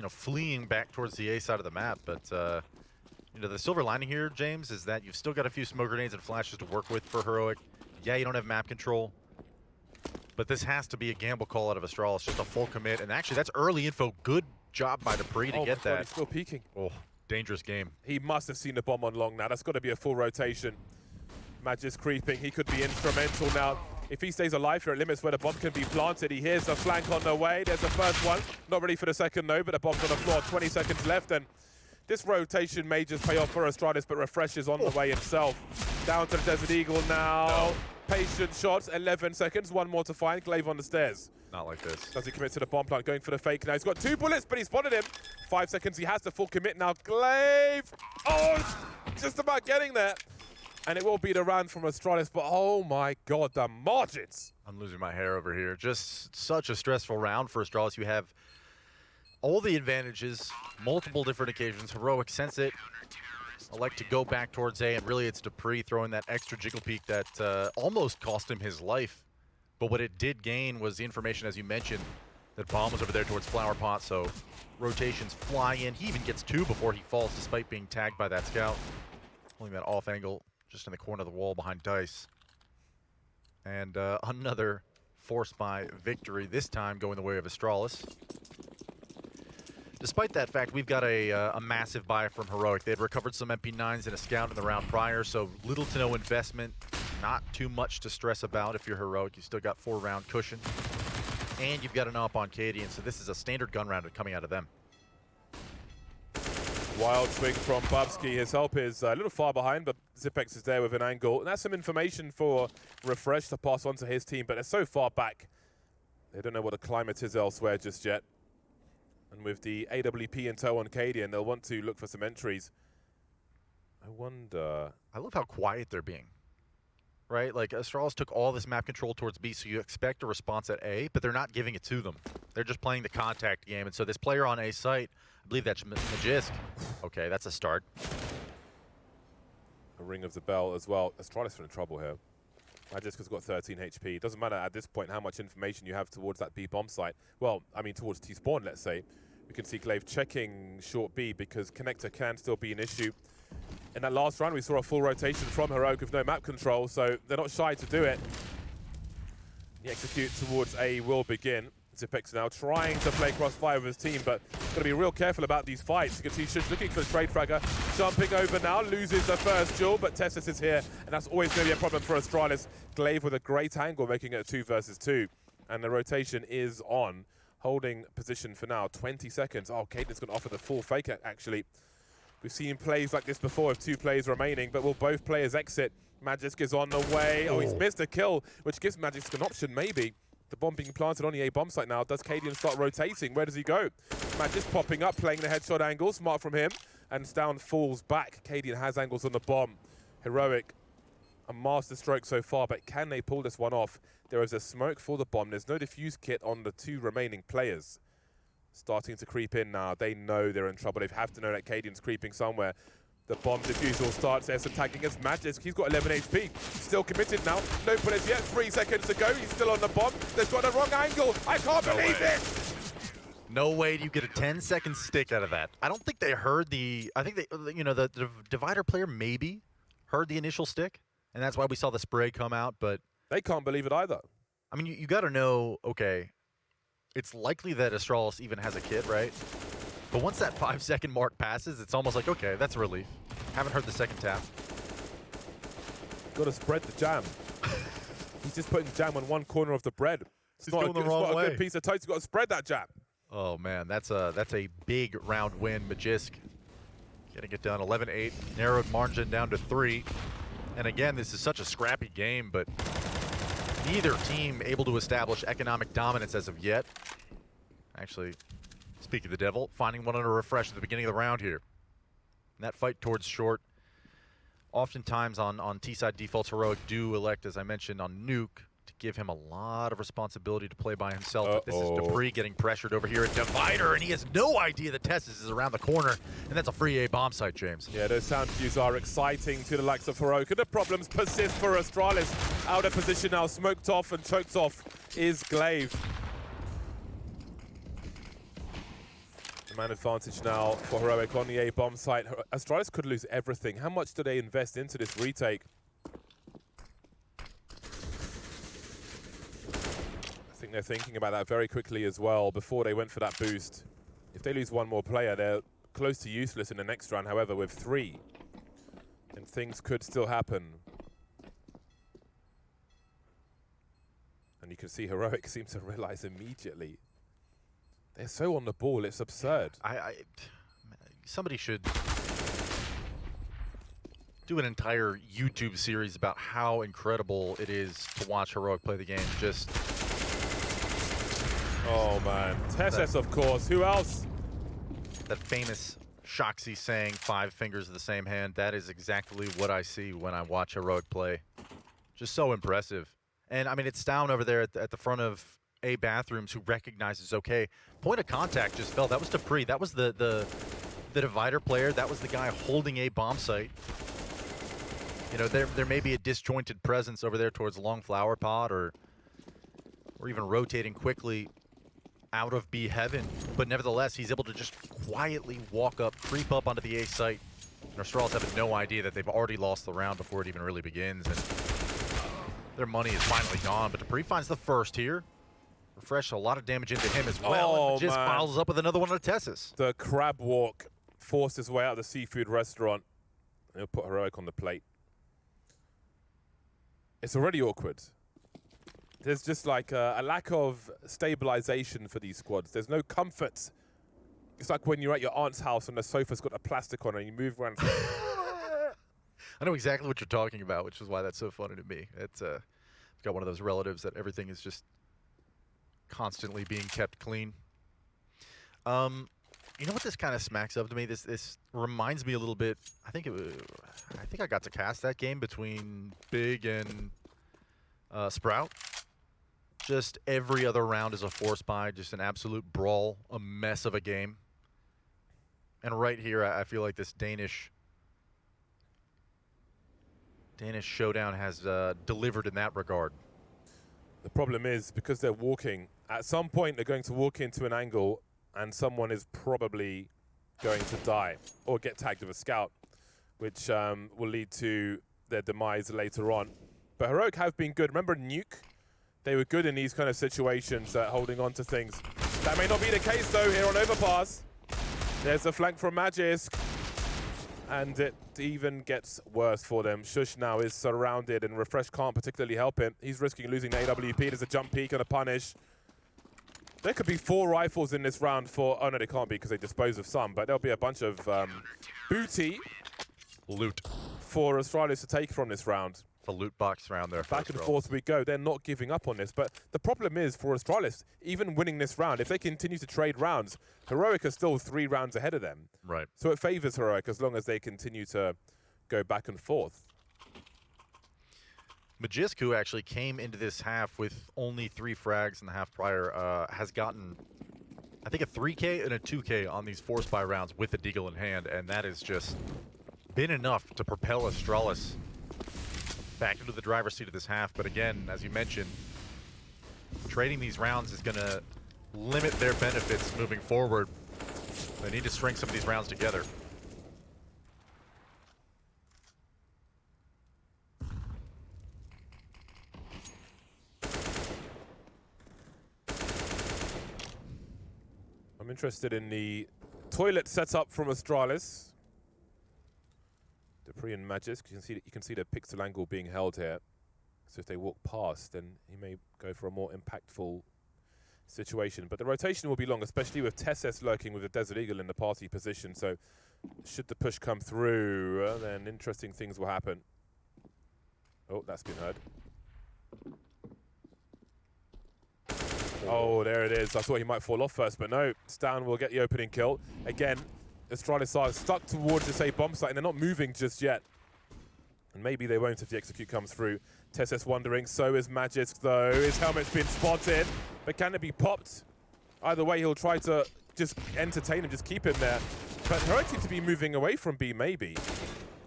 fleeing back towards the A side of the map. But the silver lining here, James, is that you've still got a few smoke grenades and flashes to work with for Heroic. Yeah, you don't have map control, but this has to be a gamble call out of Astralis, just a full commit. And actually, that's early info. Good job by Dupree to get that. He's still peeking. Oh, dangerous game. He must have seen the bomb on long now. That's got to be a full rotation. Magic's creeping. He could be instrumental now. If he stays alive here, it limits where the bomb can be planted. He hears the flank on the way. There's the first one. Not ready for the second, no, but the bomb's on the floor. 20 seconds left, and this rotation may just pay off for Astralis, but Refresh is on the way himself. Down to the Desert Eagle now. No. Patient shots, 11 seconds. One more to find. Glaive on the stairs. Not like this. Does he commit to the bomb plant? Going for the fake now. He's got 2 bullets, but he spotted him. 5 seconds. He has the full commit now. Glaive. Oh, just about getting there. And it will be the round from Astralis, but oh my God, the margins. I'm losing my hair over here. Just such a stressful round for Astralis. You have all the advantages, multiple different occasions. Heroic sense it. Elect to go back towards A, and really it's Dupree throwing that extra jiggle peek that almost cost him his life. But what it did gain was the information, as you mentioned, that bomb was over there towards Flower Pot, so rotations fly in. He even gets 2 before he falls, despite being tagged by that scout. Holding that off angle just in the corner of the wall behind Dice. And another force by victory, this time going the way of Astralis. Despite that fact, we've got a massive buy from Heroic. They had recovered some MP9s and a scout in the round prior, so little to no investment. Not too much to stress about if you're Heroic. You still got 4-round cushion. And you've got an op on Cadian, so this is a standard gun round coming out of them. Wild swing from Bubsky. His help is a little far behind, but Zipex is there with an angle. And that's some information for Refresh to pass on to his team, but they're so far back. They don't know what the climate is elsewhere just yet. And with the AWP in tow on Cadian, they'll want to look for some entries. I wonder... I love how quiet they're being. Right? Like, Astralis took all this map control towards B, so you expect a response at A, but they're not giving it to them. They're just playing the contact game. And so this player on A site, I believe that's Magisk. Okay, that's a start. A ring of the bell as well. Astralis in trouble here. Magisk has got 13 HP. It doesn't matter at this point how much information you have towards that B bomb site. Well, I mean towards T-spawn, let's say. We can see Glaive checking short B because connector can still be an issue. In that last round, we saw a full rotation from Heroic with no map control, so they're not shy to do it. The execute towards A will begin. Zipex now trying to play crossfire with his team, but got to be real careful about these fights. You can see Shush looking for the trade fragger, jumping over now, loses the first duel, but Tessus is here, and that's always going to be a problem for Astralis. Glaive with a great angle, making it a 2 versus 2, and the rotation is on. Holding position for now, 20 seconds. Oh, Caden's going to offer the full fake, actually. We've seen plays like this before with 2 players remaining, but will both players exit? Magisk is on the way. Oh, he's missed a kill, which gives Magisk an option, maybe. The bomb being planted on the A bomb site now. Does Cadian start rotating? Where does he go? Magisk popping up, playing the headshot angle. Smart from him. And Stown falls back. Cadian has angles on the bomb. Heroic, a master stroke so far, but can they pull this one off? There is a smoke for the bomb. There's no defuse kit on the 2 remaining players. Starting to creep in now. They know they're in trouble. They have to know that Cadian's creeping somewhere. The bomb defusal starts. There's some tagging against Magisk. He's got 11 HP. Still committed now. No bullets yet. 3 seconds to go. He's still on the bomb. They've got the wrong angle. I can't believe it. No way do you get a 10-second stick out of that. I don't think they heard the... I think they, the divider player maybe heard the initial stick, and that's why we saw the spray come out, but... They can't believe it either. I mean, you got to know, okay, it's likely that Astralis even has a kit, right? But once that 5-second mark passes, it's almost like, okay, that's a relief. Haven't heard the second tap. Got to spread the jam. He's just putting jam on one corner of the bread. It's He's going the wrong way. A good piece of toast. You've got to spread that jam. Oh, man, that's a big round win. Magisk getting it down 11-8. Narrowed margin down to 3. And again, this is such a scrappy game, but neither team able to establish economic dominance as of yet. Actually, speak of the devil, finding one under Refresh at the beginning of the round here. And that fight towards short, oftentimes on T-side defaults, Heroic do elect, as I mentioned, on Nuke, to give him a lot of responsibility to play by himself. But this is Dupree getting pressured over here at Divider, and he has no idea that Tessus is around the corner, and that's a free A bomb site, James. Yeah, those sound cues are exciting to the likes of Heroic, and the problems persist for Astralis. Out of position now, smoked off and choked off is Glaive. Man advantage now for Heroic on the A bomb site. Astralis could lose everything. How much do they invest into this retake? I think they're thinking about that very quickly as well before they went for that boost. If they lose one more player, they're close to useless in the next round. However, with 3, and things could still happen. And you can see Heroic seems to realize immediately. They're so on the ball, it's absurd. Somebody should do an entire YouTube series about how incredible it is to watch Heroic play the game. Just oh man, Tessus of course. Who else? That famous Shoxy saying, 5 fingers of the same hand. That is exactly what I see when I watch Heroic play. Just so impressive. And I mean, it's down over there at the front of A bathrooms, who recognizes, okay, point of contact just fell. That was Dupree. That was the divider player. That was the guy holding A bomb site. You know, there may be a disjointed presence over there towards long flower pod, or even rotating quickly out of B heaven, but nevertheless, he's able to just quietly walk up, creep up onto the A site. And Astralis have no idea that they've already lost the round before it even really begins, and their money is finally gone. But Dupree finds the first here. Refresh a lot of damage into him as well. Oh, and just follows up with another one on Tessus. The crab walk forced his way out of the seafood restaurant. He'll put Heroic on the plate. It's already awkward. There's just like a lack of stabilization for these squads. There's no comfort. It's like when you're at your aunt's house and the sofa's got a plastic on it and you move around. I know exactly what you're talking about, which is why that's so funny to me. It's I've got one of those relatives that everything is just constantly being kept clean. You know what this kind of smacks of to me? This reminds me a little bit. I think I got to cast that game between Big and Sprout. Just every other round is a force buy, just an absolute brawl, a mess of a game. And right here, I feel like this Danish showdown has delivered in that regard. The problem is, because they're walking, at some point they're going to walk into an angle and someone is probably going to die or get tagged with a scout, which will lead to their demise later on. But Heroic have been good. Remember Nuke? They were good in these kind of situations, holding on to things. That may not be the case, though, here on Overpass. There's a flank from Magisk, and it even gets worse for them. Shush now is surrounded, and Refresh can't particularly help him. He's risking losing the AWP. There's a jump peek and a punish. There could be 4 rifles in this round for... Oh, no, they can't be because they dispose of some, but there'll be a bunch of booty Loot. for Astralis to take from this round. The loot box round there. Back and forth we go. They're not giving up on this. But the problem is, for Astralis, even winning this round, if they continue to trade rounds, Heroic are still 3 rounds ahead of them. Right. So it favors Heroic as long as they continue to go back and forth. Magisk, who actually came into this half with only 3 frags in the half prior, has gotten, I think, a 3K and a 2K on these force buy rounds with the Deagle in hand, and that has just been enough to propel Astralis back into the driver's seat of this half. But again, as you mentioned, trading these rounds is going to limit their benefits moving forward. They need to string some of these rounds together. I'm interested in the toilet setup from Astralis. Dupree and Magisk, you can see the pixel angle being held here. So if they walk past, then he may go for a more impactful situation. But the rotation will be long, especially with Tessus lurking with a Desert Eagle in the party position. So should the push come through, then interesting things will happen. Oh, that's been heard. Oh, there it is. I thought he might fall off first, but no. Stan will get the opening kill. Again, Astralis are stuck towards this A bomb site, and they're not moving just yet. And maybe they won't if the execute comes through. Tessus wondering, so is Magisk, though. His helmet's been spotted, but can it be popped? Either way, he'll try to just entertain him, just keep him there. But Heroic seems to be moving away from B, maybe.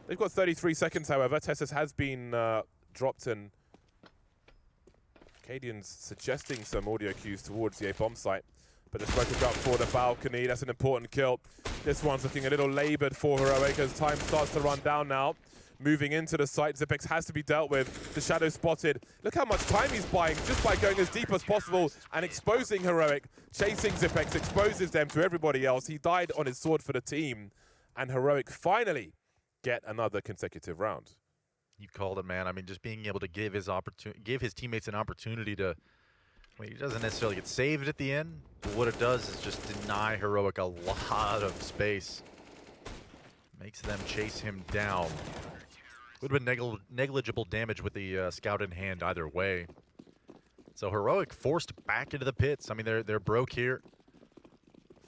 They've got 33 seconds, however. Tessus has been dropped, and Cadian's suggesting some audio cues towards the A bomb site. But the smoke will go up for the balcony. That's an important kill. This one's looking a little labored for Heroic as time starts to run down now. Moving into the site, Zipex has to be dealt with. The shadow spotted. Look how much time he's buying just by going as deep as possible and exposing Heroic. Chasing Zipex exposes them to everybody else. He died on his sword for the team. And Heroic finally get another consecutive round. You called it, man. I mean, just being able to give his teammates an opportunity to. Well, he doesn't necessarily get saved at the end, but what it does is just deny Heroic a lot of space. Makes them chase him down. Would have been negligible damage with the scout in hand either way. So Heroic forced back into the pits. I mean, they're broke here.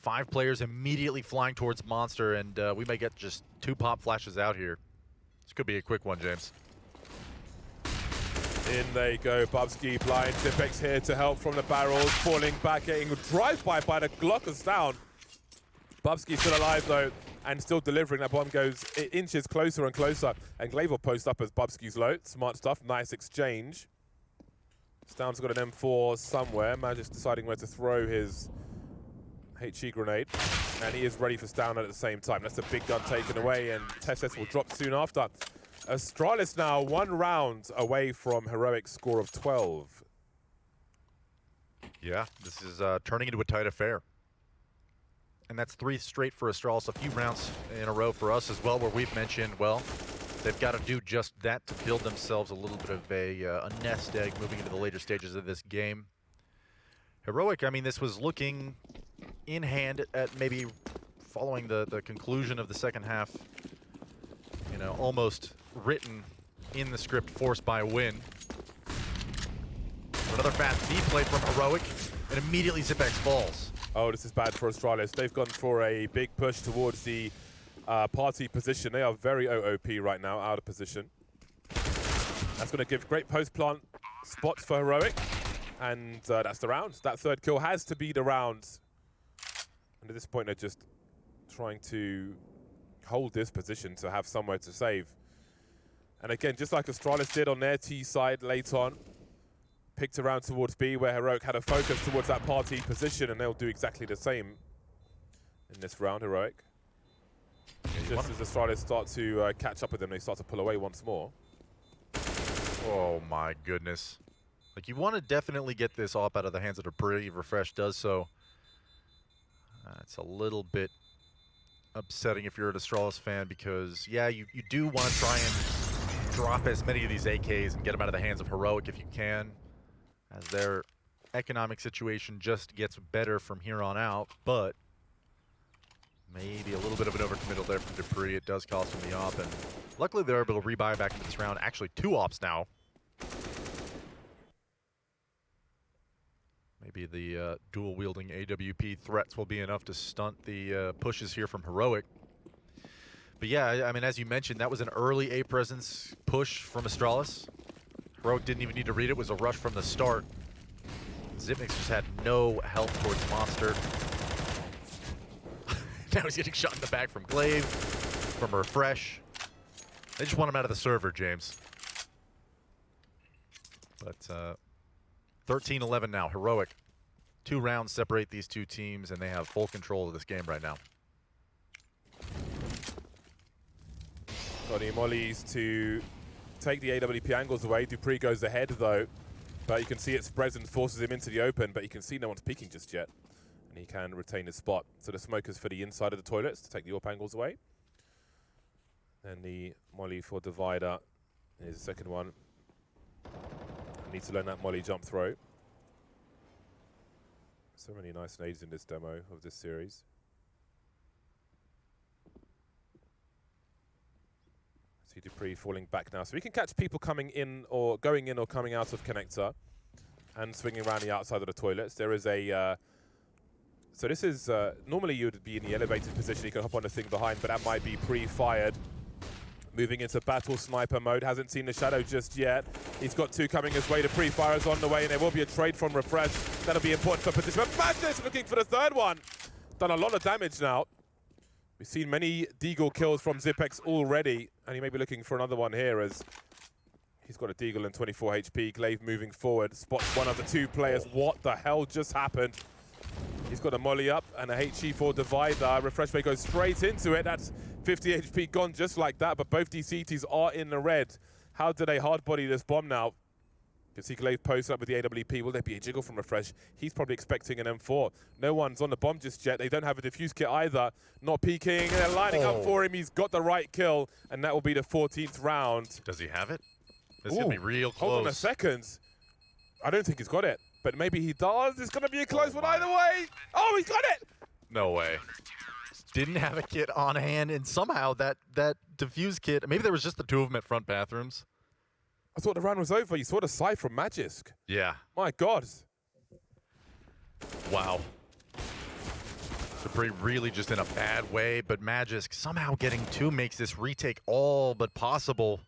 5 players immediately flying towards Monster, and we may get just 2 pop flashes out here. This could be a quick one, James. In they go, Bubsky blind. Zipex here to help from the barrels, falling back, getting a drive-by by the Glockers down. Bubsky still alive though, and still delivering. That bomb goes inches closer and closer, and Glaive will post up as Bubsky's low. Smart stuff, nice exchange. Stound's got an M4 somewhere. Magic's deciding where to throw his HE grenade, and he is ready for Stound at the same time. That's a big gun taken away, and Testes will drop soon after. Astralis now 1 round away from Heroic's score of 12. Yeah, this is turning into a tight affair. And that's 3 straight for Astralis, a few rounds in a row for us as well, where we've mentioned, well, they've got to do just that to build themselves a little bit of a nest egg moving into the later stages of this game. Heroic, I mean, this was looking in hand at maybe following the conclusion of the second half, you know, almost written in the script, forced by a win. Another fast B play from Heroic, and immediately Zipex falls. Oh, this is bad for Astralis. They've gone for a big push towards the party position. They are very OOP right now, out of position. That's going to give great post-plant spots for Heroic. And that's the round. That 3rd kill has to be the round. And at this point, they're just trying to hold this position to have somewhere to save. And again, just like Astralis did on their T side late on, picked around towards B, where Heroic had a focus towards that party position, and they'll do exactly the same in this round, Heroic. Just as Astralis start to catch up with them, they start to pull away once more. Oh my goodness. Like, you want to definitely get this op out of the hands of Dupree. Refresh does so. It's a little bit upsetting if you're an Astralis fan, because, yeah, you do want to try and drop as many of these AKs and get them out of the hands of Heroic if you can, as their economic situation just gets better from here on out. But maybe a little bit of an overcommittal there from Dupree. It does cost him the op, and luckily they're able to rebuy back into this round. Actually, 2 ops now. Maybe the dual-wielding AWP threats will be enough to stunt the pushes here from Heroic. But yeah, I mean, as you mentioned, that was an early A presence push from Astralis. Heroic didn't even need to read it. It was a rush from the start. Zipnix just had no help towards Monster. Now he's getting shot in the back from Glaive, from Refresh. They just want him out of the server, James. But 13-11 now, Heroic. 2 rounds separate these 2 teams, and they have full control of this game right now. Got the mollies to take the AWP angles away. Dupree goes ahead though, but you can see it spreads and forces him into the open, but you can see no one's peeking just yet, and he can retain his spot. So the smoke is for the inside of the toilets to take the AWP angles away. And the molly for Divider is the second one. Needs to learn that molly jump throw. So many nice nades in this demo of this series. See Dupree falling back now. So we can catch people coming in or going in or coming out of connector and swinging around the outside of the toilets. There is a... so this is... normally you would be in the elevated position. You can hop on the thing behind, but that might be pre-fired. Moving into battle sniper mode. Hasn't seen the shadow just yet. He's got 2 coming his way. The pre-fire is on the way, and there will be a trade from Refresh. That'll be important for position. But Madness looking for the 3rd one. Done a lot of damage now. We've seen many Deagle kills from Zipex already, and he may be looking for another one here as he's got a Deagle and 24 HP. Glaive moving forward. Spots one of the 2 players. What the hell just happened? He's got a molly up and a HE4 divider. Refresh may go straight into it. That's 50 HP gone just like that, but both these CTs are in the red. How do they hard body this bomb now? You can see Glaive post up with the AWP. Will there be a jiggle from Refresh? He's probably expecting an M4. No one's on the bomb just yet. They don't have a defuse kit either. Not peeking. They're lining up for him. He's got the right kill, and that will be the 14th round. Does he have it? This is going to be real close. Hold on a second. I don't think he's got it, but maybe he does. It's going to be a close one either way. Oh, he's got it! No way. Didn't have a kit on hand, and somehow that defuse kit, maybe there was just the two of them at front bathrooms. I thought the round was over. You saw the side from Magisk. Yeah. My God. Wow. Dupree really just in a bad way, but Magisk somehow getting two makes this retake all but possible.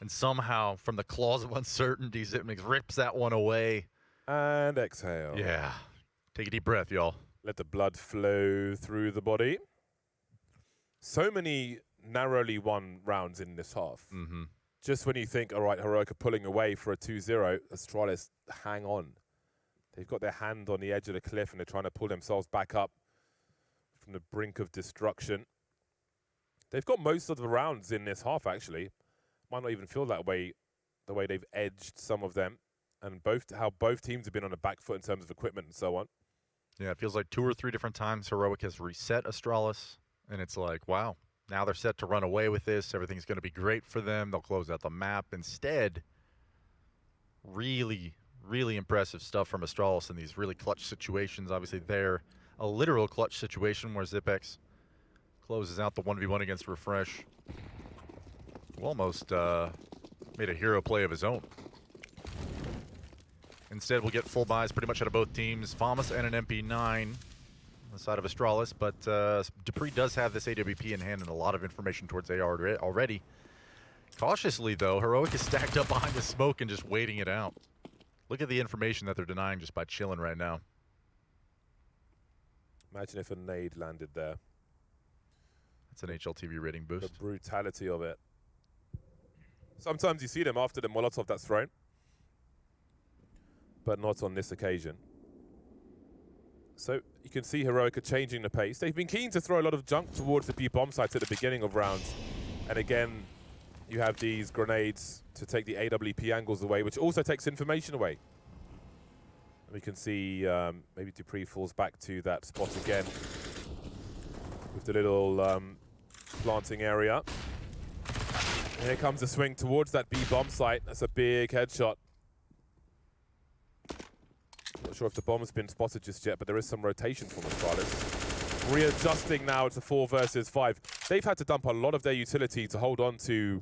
And somehow, from the claws of uncertainty, Zipmix rips that one away. And exhale. Yeah. Take a deep breath, y'all. Let the blood flow through the body. So many narrowly won rounds in this half. Mm-hmm. Just when you think, all right, Heroic are pulling away for a 2-0, Astralis hang on. They've got their hand on the edge of the cliff and they're trying to pull themselves back up from the brink of destruction. They've got most of the rounds in this half, actually. Might not even feel that way, the way they've edged some of them, and how both teams have been on the back foot in terms of equipment and so on. Yeah, it feels like 2 or 3 different times Heroic has reset Astralis, and it's like, wow. Now they're set to run away with this. Everything's going to be great for them. They'll close out the map. Instead, really, really impressive stuff from Astralis in these really clutch situations. Obviously, they're a literal clutch situation where Zipex closes out the 1v1 against Refresh. Almost made a hero play of his own. Instead, we'll get full buys pretty much out of both teams. Famas and an MP9. On the side of Astralis, but Dupree does have this AWP in hand and a lot of information towards AR already. Cautiously, though, Heroic is stacked up behind the smoke and just waiting it out. Look at the information that they're denying just by chilling right now. Imagine if a nade landed there. That's an HLTV rating The boost. brutality of it. Sometimes you see them after the Molotov that's thrown, but not on this occasion. So you can see Heroic are changing the pace. They've been keen to throw a lot of junk towards the B bomb sites at the beginning of rounds. And again, you have these grenades to take the AWP angles away, which also takes information away. And we can see maybe Dupree falls back to that spot again with the little planting area. And here comes the swing towards that B bomb site. That's a big headshot. Not sure if the bomb has been spotted just yet, but there is some rotation from Astralis. Readjusting now to 4 versus 5. They've had to dump a lot of their utility to hold on to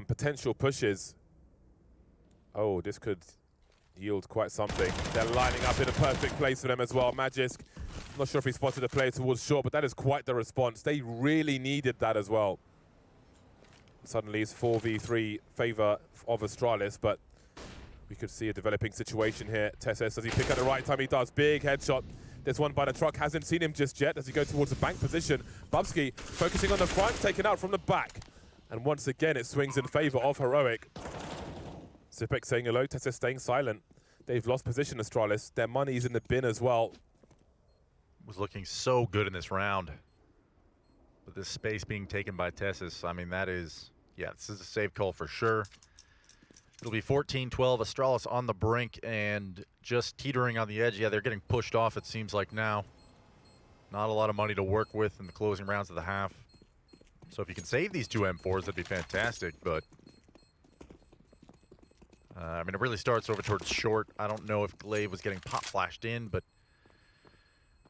potential pushes. Oh, this could yield quite something. They're lining up in a perfect place for them as well. Magisk, not sure if he spotted a player towards short, but that is quite the response. They really needed that as well. Suddenly it's 4v3 favor of Astralis, but we could see a developing situation here. Tesses, does he pick at the right time? He does. Big headshot. There's one by the truck. Hasn't seen him just yet as he goes towards the bank position. Bubsky focusing on the front, taken out from the back. And once again, it swings in favor of Heroic. Zipek saying hello. Tesses staying silent. They've lost position, Astralis. Their money's in the bin as well. Was looking so good in this round. With this space being taken by Tessis, I mean, that is, yeah, this is a save call for sure. It'll be 14-12, Astralis on the brink and just teetering on the edge. Yeah, they're getting pushed off, it seems like now. Not a lot of money to work with in the closing rounds of the half. So if you can save these 2 M4s, that'd be fantastic, but I mean, it really starts over towards short. I don't know if Glaive was getting pop flashed in, but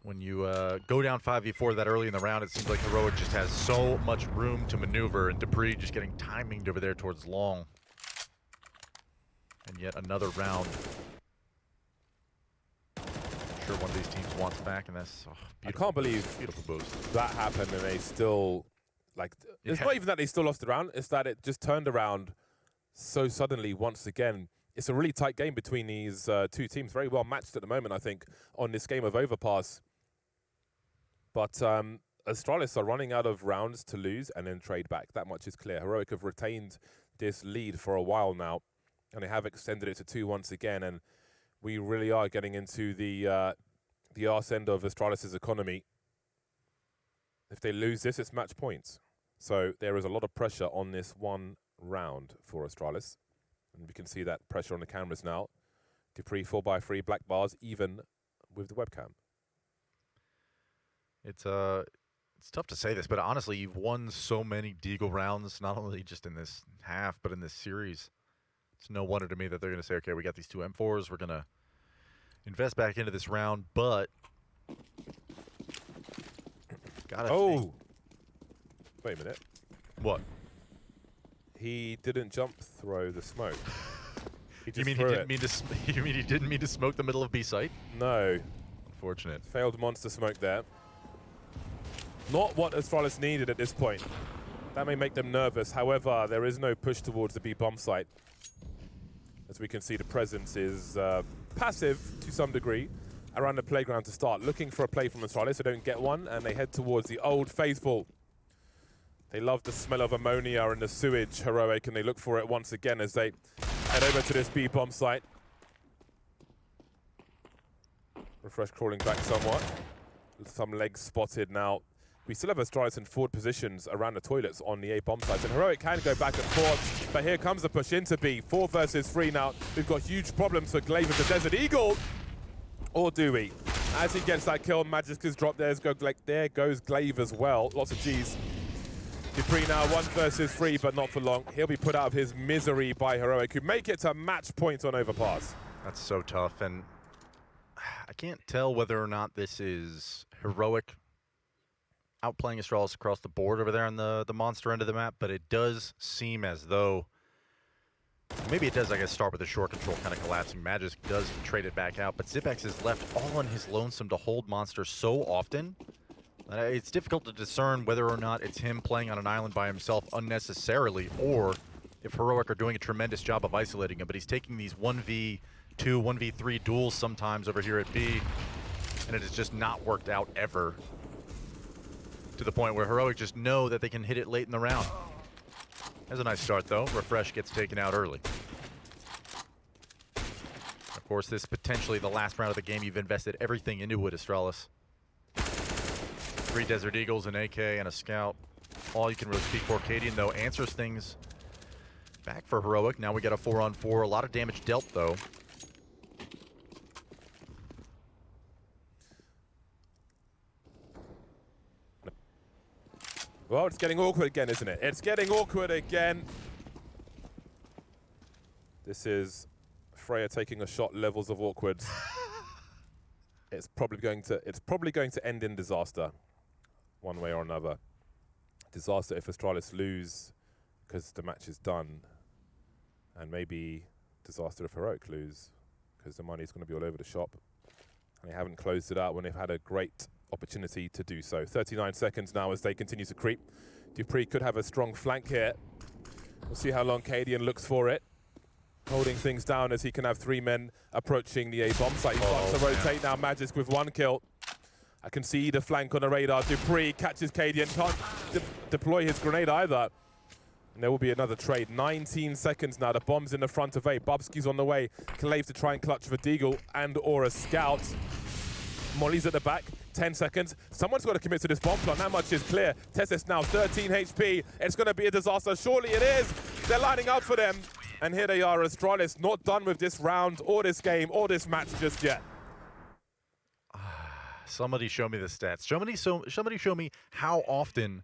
when you go down 5v4 that early in the round, it seems like Heroic just has so much room to maneuver, and Dupree just getting timinged over there towards long. And yet another round. I'm sure one of these teams wants back, and that's I can't believe beautiful boost. That happened and they still, like, it's not even that they still lost the round, it's that it just turned around so suddenly once again. It's a really tight game between these two teams, very well matched at the moment, I think, on this game of Overpass. But Astralis are running out of rounds to lose and then trade back. That much is clear. Heroic have retained this lead for a while now, and they have extended it to 2 once again. And we really are getting into the the arse end of Astralis' economy. If they lose this, it's match points. So there is a lot of pressure on this one round for Astralis. And we can see that pressure on the cameras now. Dupree 4x3 black bars, even with the webcam. It's tough to say this, but honestly, you've won so many Deagle rounds, not only just in this half, but in this series. It's no wonder to me that they're going to say, okay, we got these two M4s. We're going to invest back into this round, but... Wait a minute. What? He didn't jump throw the smoke. He just You mean he didn't mean to smoke the middle of B site? No. Unfortunate. Failed monster smoke there. Not what Astralis needed at this point. That may make them nervous. However, there is no push towards the B bomb site. As we can see, the presence is passive to some degree around the playground to start. Looking for a play from Astralis. They don't get one, and they head towards the Old Faithful. They love the smell of ammonia and the sewage, Heroic, and they look for it once again as they head over to this B bomb site. Refresh crawling back somewhat. Some legs spotted now. We still have Astralis in forward positions around the toilets on the A bomb site. And Heroic can go back and forth, but here comes the push into B. 4 versus 3 now. We've got huge problems for Glaive the Desert Eagle. Or do we? As he gets that kill, Magic is dropped. There goes Glaive as well. Lots of G's. Dupree now 1 versus 3, but not for long. He'll be put out of his misery by Heroic, who make it to match point on Overpass. That's so tough, and I can't tell whether or not this is Heroic outplaying Astralis across the board over there on the monster end of the map, but it does seem as though, maybe it does, I guess, start with the short control kind of collapsing. Magisk does trade it back out, but Zipex is left all on his lonesome to hold monsters so often. It's difficult to discern whether or not it's him playing on an island by himself unnecessarily, or if Heroic are doing a tremendous job of isolating him, but he's taking these 1v2, 1v3 duels sometimes over here at B, and it has just not worked out ever, to the point where Heroic just know that they can hit it late in the round. There's a nice start, though. Refresh gets taken out early. Of course, this is potentially the last round of the game. You've invested everything into it, Astralis. 3 Desert Eagles, an AK, and a Scout. All you can really speak for. Cadian, though, answers things back for Heroic. Now we got a 4-on-4. A lot of damage dealt, though. Well, it's getting awkward again, isn't it? It's getting awkward again. This is Freya taking a shot, levels of awkward. It's probably going to end in disaster, one way or another. Disaster if Astralis lose, because the match is done, and maybe disaster if Heroic lose, because the money's going to be all over the shop, and they haven't closed it out when they've had a great opportunity to do so. 39 seconds now as they continue to creep. Dupree could have a strong flank here. We'll see how long Cadian looks for it. Holding things down as he can have 3 men approaching the A bomb site. He starts to rotate now. Magisk with 1 kill. I can see the flank on the radar. Dupree catches Cadian. Can't deploy his grenade either. And there will be another trade. 19 seconds now. The bomb's in the front of A. Bubsky's on the way. Glaive to try and clutch for Deagle and or a Scout. Molly's at the back. 10 seconds. Someone's got to commit to this bomb plant. How much is clear? Tessis now 13 HP. It's going to be a disaster. Surely it is. They're lining up for them. And here they are, Astralis, not done with this round or this game or this match just yet. Somebody show me the stats. Somebody show me how often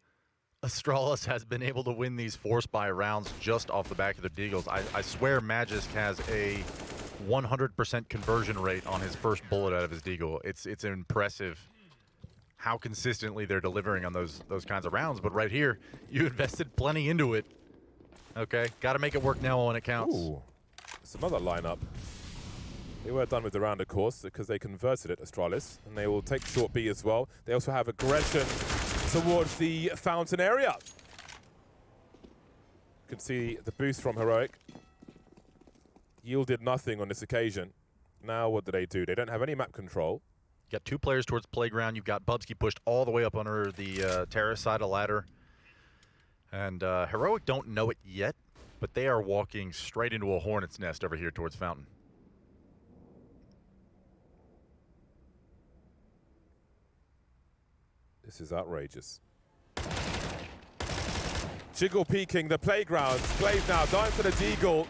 Astralis has been able to win these force buy rounds just off the back of their Deagles. I swear Magisk has a 100% conversion rate on his first bullet out of his Deagle. It's impressive how consistently they're delivering on those kinds of rounds. But right here, you invested plenty into it. Okay, got to make it work now when it counts. Ooh, it's another lineup. They were done with the round, of course, because they converted it, Astralis, and they will take short B as well. They also have aggression towards the fountain area. You can see the boost from Heroic. Yielded nothing on this occasion. Now what do? They don't have any map control. You got 2 players towards playground. You've got Bubsky pushed all the way up under the terrace side of the ladder. And Heroic don't know it yet, but they are walking straight into a hornet's nest over here towards Fountain. This is outrageous. Jiggle peeking the playground. Glaive now down to the Deagle.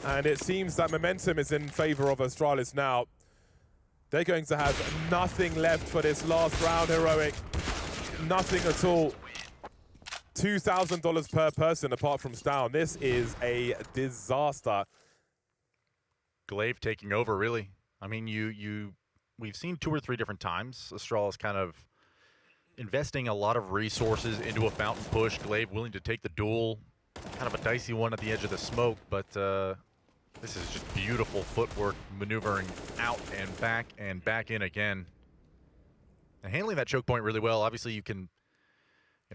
And it seems that momentum is in favor of Astralis now. They're going to have nothing left for this last round, Heroic. Nothing at all. $2,000 per person apart from Stown. This is a disaster. Glaive taking over, really. I mean, we've seen 2 or 3 different times Astralis kind of investing a lot of resources into a fountain push. Glaive willing to take the duel. Kind of a dicey one at the edge of the smoke, but this is just beautiful footwork, maneuvering out and back in again. And handling that choke point really well. Obviously, you can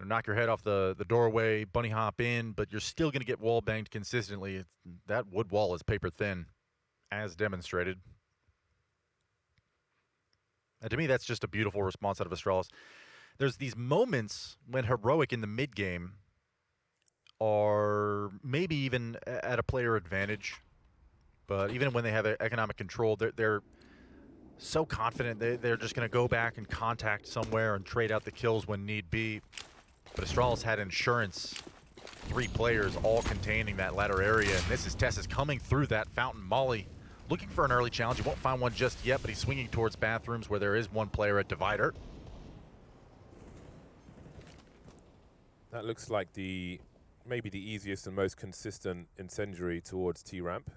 knock your head off the doorway, bunny hop in, but you're still going to get wall banged consistently. That wood wall is paper thin, as demonstrated. And to me, that's just a beautiful response out of Astralis. There's these moments when Heroic in the mid game are maybe even at a player advantage, but even when they have economic control, they're so confident they're just going to go back and contact somewhere and trade out the kills when need be. But Astralis had insurance, 3 players all containing that ladder area, and this is Tess coming through that fountain molly, looking for an early challenge. He won't find one just yet, but he's swinging towards bathrooms where there is 1 player at Divider. That looks like maybe the easiest and most consistent incendiary towards T-Ramp.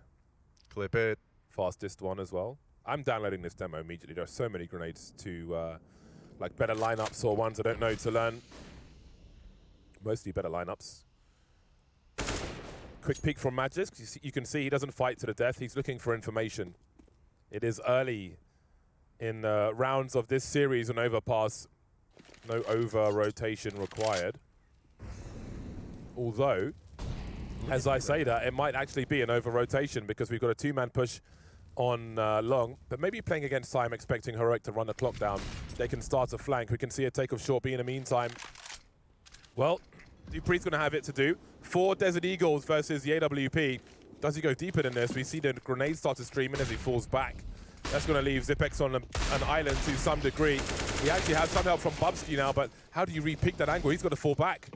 Clip it. Fastest one as well. I'm downloading this demo immediately. There are so many grenades to like better lineups or ones I don't know to learn. Mostly better lineups. Quick peek from Magis. You can see he doesn't fight to the death. He's looking for information. It is early in rounds of this series on Overpass. No over rotation required. Although, as I say that, it might actually be an over rotation because we've got a 2-man push on long, but maybe playing against time, expecting Heroic to run the clock down. They can start a flank. We can see a take of short B in the meantime. Well, Dupree's going to have it to do. 4 Desert Eagles versus the AWP. Does he go deeper than this? We see the grenade start to stream in as he falls back. That's going to leave Zipex on an island to some degree. He actually has some help from Bubsky now, but how do you re-pick that angle? He's got to fall back.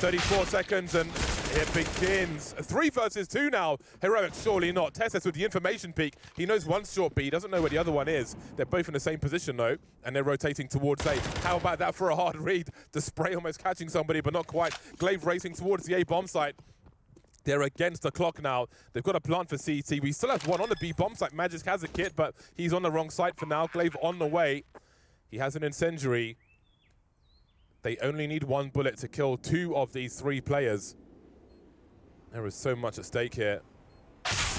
34 seconds and it begins. 3 versus 2 now. Heroic, surely not. Tessus with the information peak. He knows one's short B. He doesn't know where the other one is. They're both in the same position though, and they're rotating towards A. How about that for a hard read? The spray almost catching somebody, but not quite. Glaive racing towards the A bomb site. They're against the clock now. They've got a plant for CT. We still have one on the B bomb site. Magisk has a kit, but he's on the wrong site for now. Glaive on the way. He has an incendiary. They only need 1 bullet to kill 2 of these 3 players. There is so much at stake here.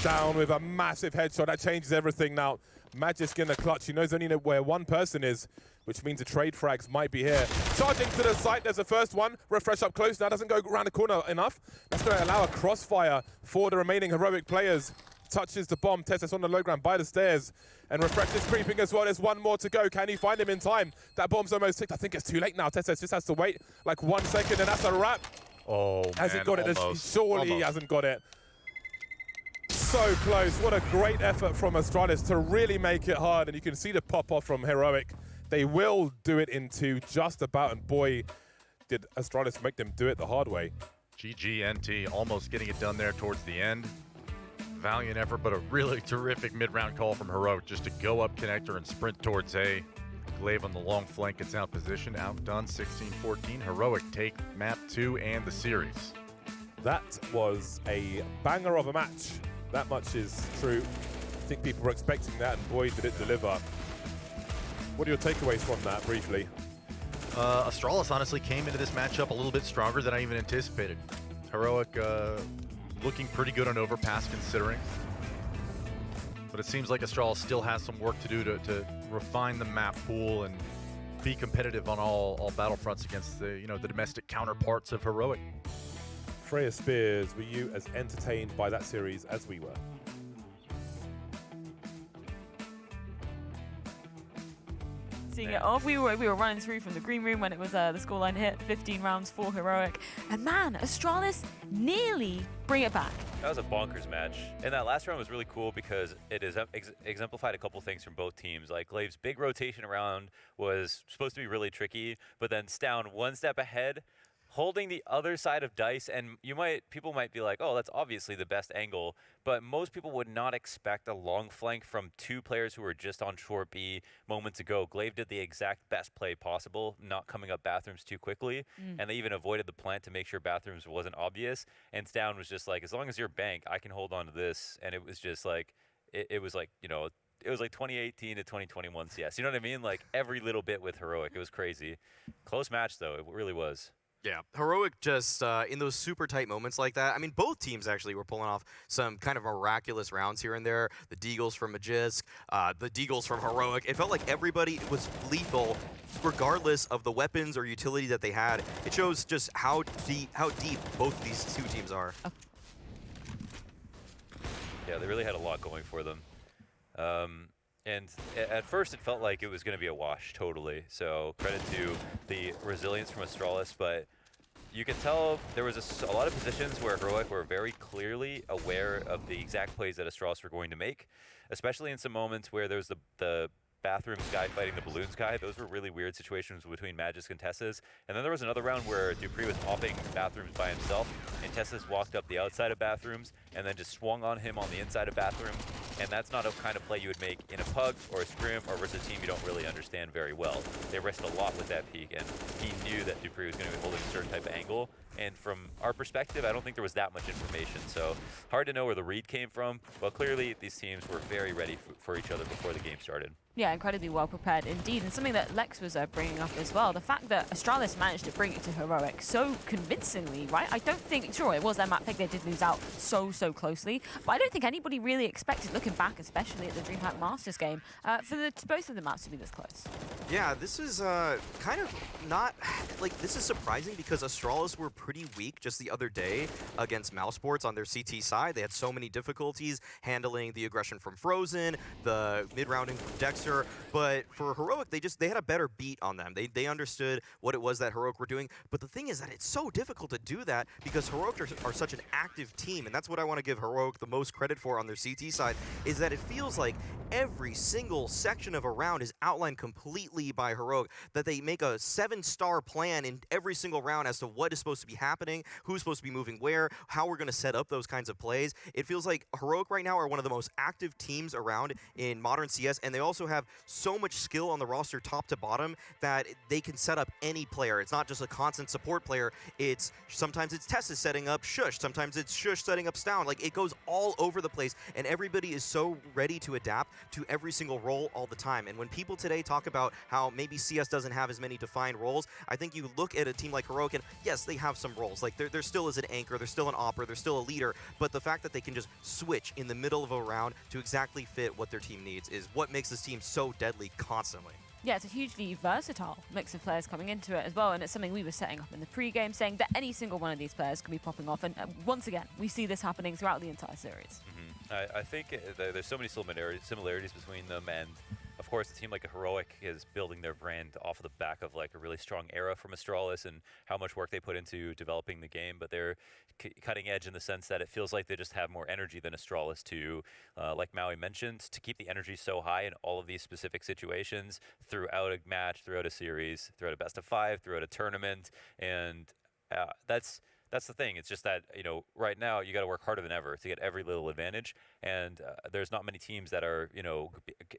Down with a massive headshot. That changes everything now. Magisk in the clutch. He knows only where 1 person is, which means the trade frags might be here. Charging to the site. There's the first one. Refresh up close now. Doesn't go around the corner enough. That's going to allow a crossfire for the remaining Heroic players. Touches the bomb. Tessus on the low ground by the stairs. And Refresh is creeping as well. There's 1 more to go. Can he find him in time? That bomb's almost ticked. I think it's too late now. Tessus just has to wait like 1 second, and that's a wrap. Oh, Has man, he got it? almost. Surely he hasn't got it. So close. What a great effort from Astralis to really make it hard. And you can see the pop-off from Heroic. They will do it into just about, and boy, did Astralis make them do it the hard way. GGNT almost getting it done there towards the end. Valiant effort, but a really terrific mid-round call from Heroic just to go up connector and sprint towards A. Glaive on the long flank gets out position, outdone 16-14. Heroic take map 2 and the series. That was a banger of a match. That much is true. I think people were expecting that, and boy, did it deliver. What are your takeaways from that, briefly? Astralis honestly came into this matchup a little bit stronger than I even anticipated. Heroic looking pretty good on Overpass considering. But it seems like Astralis still has some work to do to refine the map pool and be competitive on all battlefronts against the the domestic counterparts of Heroic. Freya Spears, were you as entertained by that series as we were? seeing it off. We were running through from the green room when it was the scoreline hit, 15 rounds for Heroic. And man, Astralis nearly bring it back. That was a bonkers match. And that last round was really cool because it is exemplified a couple things from both teams. Like Glave's big rotation around was supposed to be really tricky, but then Stown one step ahead, holding the other side of dice, and people might be like, oh, that's obviously the best angle, but most people would not expect a long flank from two players who were just on short B moments ago. Glaive did the exact best play possible, not coming up bathrooms too quickly, and they even avoided the plant to make sure bathrooms wasn't obvious, and Stown was just like, as long as you're bank, I can hold on to this, and it was just like, it was like, you know, it was like 2018 to 2021 CS. You know what I mean? Like every little bit with Heroic. It was crazy. Close match, though. It really was. Yeah, Heroic just, in those super tight moments like that, I mean, both teams actually were pulling off some kind of miraculous rounds here and there. The Deagles from Magisk, the Deagles from Heroic. It felt like everybody was lethal regardless of the weapons or utility that they had. It shows just how deep both of these two teams are. Yeah, they really had a lot going for them. And at first it felt like it was going to be a wash, totally. So credit to the resilience from Astralis, but you could tell there was a lot of positions where Heroic were very clearly aware of the exact plays that Astralis were going to make, especially in some moments where there was the bathrooms guy fighting the balloons guy. Those were really weird situations between Magisk and Tess's. And then there was another round where Dupree was hopping bathrooms by himself, and Tess's walked up the outside of bathrooms and then just swung on him on the inside of bathrooms. And that's not a kind of play you would make in a pug or a scrim or versus a team you don't really understand very well. They risked a lot with that peak, and he knew that Dupree was going to be holding a certain type of angle. And from our perspective, I don't think there was that much information. So hard to know where the read came from, but clearly these teams were very ready for each other before the game started. Yeah, incredibly well prepared indeed. And something that Lex was bringing up as well, the fact that Astralis managed to bring it to Heroic so convincingly, right? I don't think, sure, it was their map pick, they did lose out so closely, but I don't think anybody really expected, looking back, especially at the DreamHack Masters game, for both of the maps to be this close. Yeah, this is kind of not, like, this is surprising because Astralis were pretty weak just the other day against Mousesports on their CT side. They had so many difficulties handling the aggression from Frozen, the mid-rounding from Dexter, but for Heroic, they had a better beat on them. They understood what it was that Heroic were doing, but the thing is that it's so difficult to do that because Heroic are such an active team, and that's what I want to give Heroic the most credit for on their CT side, is that it feels like every single section of a round is outlined completely by Heroic, that they make a 7-star plan in every single round as to what is supposed to be happening, who's supposed to be moving where, how we're going to set up those kinds of plays. It feels like Heroic right now are one of the most active teams around in modern CS, and they also have so much skill on the roster top to bottom that they can set up any player. It's not just a constant support player. Sometimes it's Tessa setting up Shush, sometimes it's Shush setting up Stown. Like, it goes all over the place, and everybody is so ready to adapt to every single role all the time. And when people today talk about how maybe CS doesn't have as many defined roles, I think you look at a team like Heroic, and yes, they have some roles. Like, there still is an anchor, there's still an opera, there's still a leader, but the fact that they can just switch in the middle of a round to exactly fit what their team needs is what makes this team so deadly constantly. Yeah, it's a hugely versatile mix of players coming into it as well, and it's something we were setting up in the pre-game, saying that any single one of these players can be popping off, and once again, we see this happening throughout the entire series. I think there's so many similarities between them, and of course, a team like a Heroic is building their brand off of the back of like a really strong era from Astralis and how much work they put into developing the game, but they're cutting edge in the sense that it feels like they just have more energy than Astralis to, like Maui mentioned, to keep the energy so high in all of these specific situations throughout a match, throughout a series, throughout a best of 5, throughout a tournament, and that's the thing. It's just that, you know, right now you got to work harder than ever to get every little advantage, and there's not many teams that are, you know,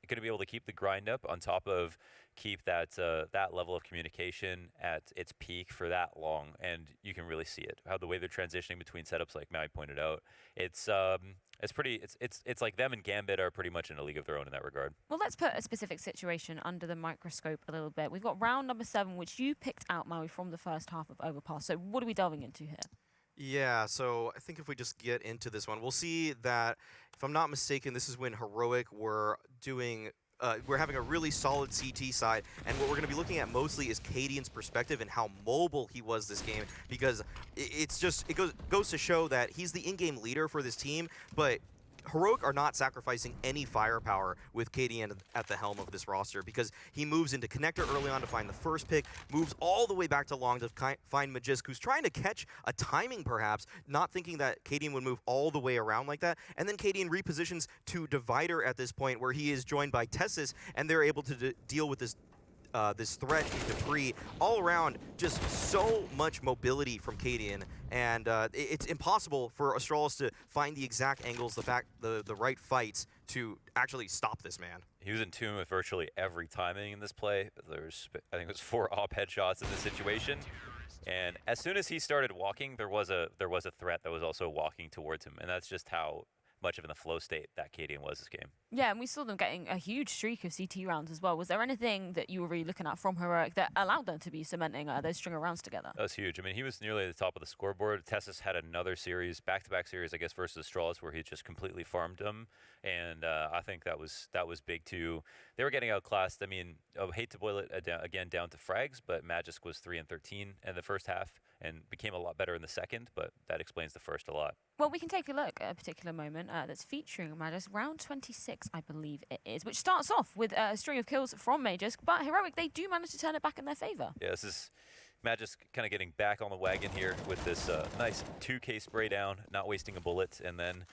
going to be able to keep the grind up on top of keep that that level of communication at its peak for that long, and you can really see it. How the way they're transitioning between setups, like Maui pointed out, it's like them and Gambit are pretty much in a league of their own in that regard. Well, let's put a specific situation under the microscope a little bit. We've got round number 7, which you picked out, Maui, from the first half of Overpass. So what are we delving into here? Yeah, so I think if we just get into this one, we'll see that, if I'm not mistaken, this is when Heroic were doing... we're having a really solid CT side, and what we're going to be looking at mostly is Cadian's perspective and how mobile he was this game, because it goes to show that he's the in-game leader for this team, but Heroic are not sacrificing any firepower with KDN at the helm of this roster because he moves into connector early on to find the first pick, moves all the way back to long to find Magisk, who's trying to catch a timing perhaps, not thinking that KDN would move all the way around like that. And then KDN repositions to Divider at this point where he is joined by Tessis, and they're able to deal with this this threat in Dupree. All around, just so much mobility from Cadian, and it's impossible for Astralis to find the exact angles, the right fights to actually stop this man. He was in tune with virtually every timing in this play. There's, I think it was 4 op headshots in this situation. And as soon as he started walking, there was a threat that was also walking towards him, and that's just how much of in the flow state that Cadian was this game. Yeah, and we saw them getting a huge streak of CT rounds as well. Was there anything that you were really looking at from Heroic that allowed them to be cementing those string of rounds together? That was huge. I mean, he was nearly at the top of the scoreboard. Tessis had another series, back-to-back series, I guess, versus Astralis, where he just completely farmed them, and I think that was big too. They were getting outclassed. I mean, I hate to boil it again down to frags, but Magisk was 3 and 13 in the first half and became a lot better in the second, but that explains the first a lot. Well, we can take a look at a particular moment that's featuring Magisk, round 26, I believe it is, which starts off with a string of kills from Magisk, but Heroic, they do manage to turn it back in their favor. Yeah, this is Magisk kind of getting back on the wagon here with this nice 2K spray down, not wasting a bullet, and then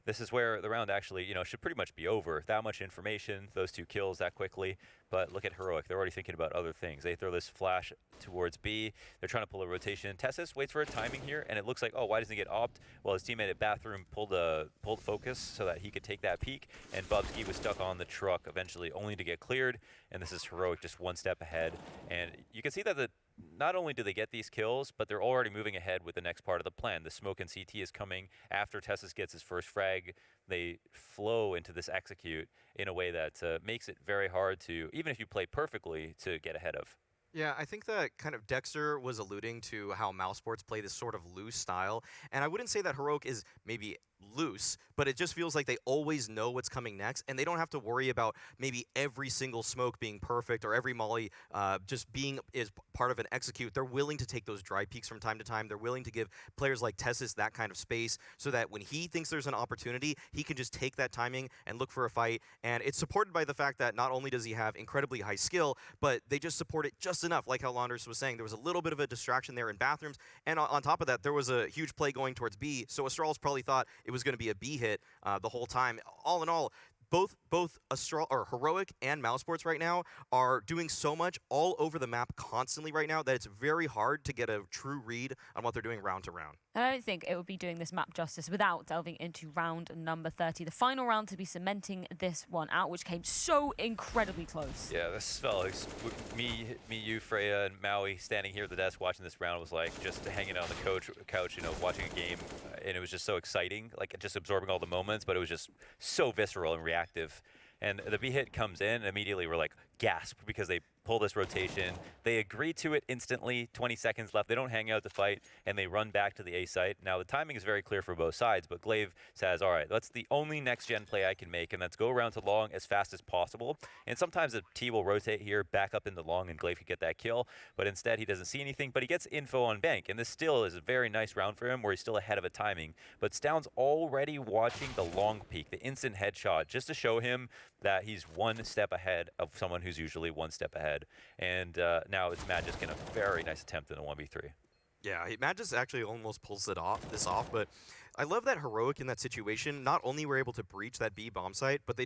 this is where the round actually, should pretty much be over. That much information, those 2 kills that quickly. But look at Heroic. They're already thinking about other things. They throw this flash towards B. They're trying to pull a rotation. Tessis waits for a timing here, and it looks like, oh, why doesn't he get opt? Well, his teammate at Bathroom pulled focus so that he could take that peek, and Bubsky was stuck on the truck eventually, only to get cleared. And this is Heroic just one step ahead. And you can see that not only do they get these kills, but they're already moving ahead with the next part of the plan. The smoke and CT is coming after Tessis gets his first frag. They flow into this execute in a way that makes it very hard to, even if you play perfectly, to get ahead of. Yeah, I think that kind of Dexter was alluding to how Mousesports play this sort of loose style, and I wouldn't say that Heroic is maybe loose, but it just feels like they always know what's coming next, and they don't have to worry about maybe every single smoke being perfect or every molly just being is part of an execute. They're willing to take those dry peaks from time to time. They're willing to give players like Tessis that kind of space so that when he thinks there's an opportunity, he can just take that timing and look for a fight, and it's supported by the fact that not only does he have incredibly high skill, but they just support it just enough, like how Launders was saying. There was a little bit of a distraction there in Bathrooms, and on top of that, there was a huge play going towards B, so Astralis probably thought it was going to be a B hit the whole time. All in all, both Heroic and Mousesports right now are doing so much all over the map constantly right now that it's very hard to get a true read on what they're doing round to round. I don't think it would be doing this map justice without delving into round number 30, the final round to be cementing this one out, which came so incredibly close. Yeah, this felt like me, you, Freya, and Maui standing here at the desk watching this round was like just hanging out on the couch, watching a game, and it was just so exciting, like just absorbing all the moments, but it was just so visceral and reactive. And the B hit comes in, and immediately we're like, gasp, because they pull this rotation. They agree to it instantly, 20 seconds left. They don't hang out to fight, and they run back to the A site. Now, the timing is very clear for both sides, but Glaive says, all right, that's the only next-gen play I can make, and let's go around to long as fast as possible. And sometimes the T will rotate here, back up into long, and Glaive could get that kill, but instead he doesn't see anything, but he gets info on Bank, and this still is a very nice round for him, where he's still ahead of a timing. But Stound's already watching the long peek, the instant headshot, just to show him that he's one step ahead of someone who's usually one step ahead. And now it's Magisk in a very nice attempt in a 1v3. Yeah, Magisk actually almost pulls this off, but I love that Heroic in that situation not only were able to breach that B bomb site, but the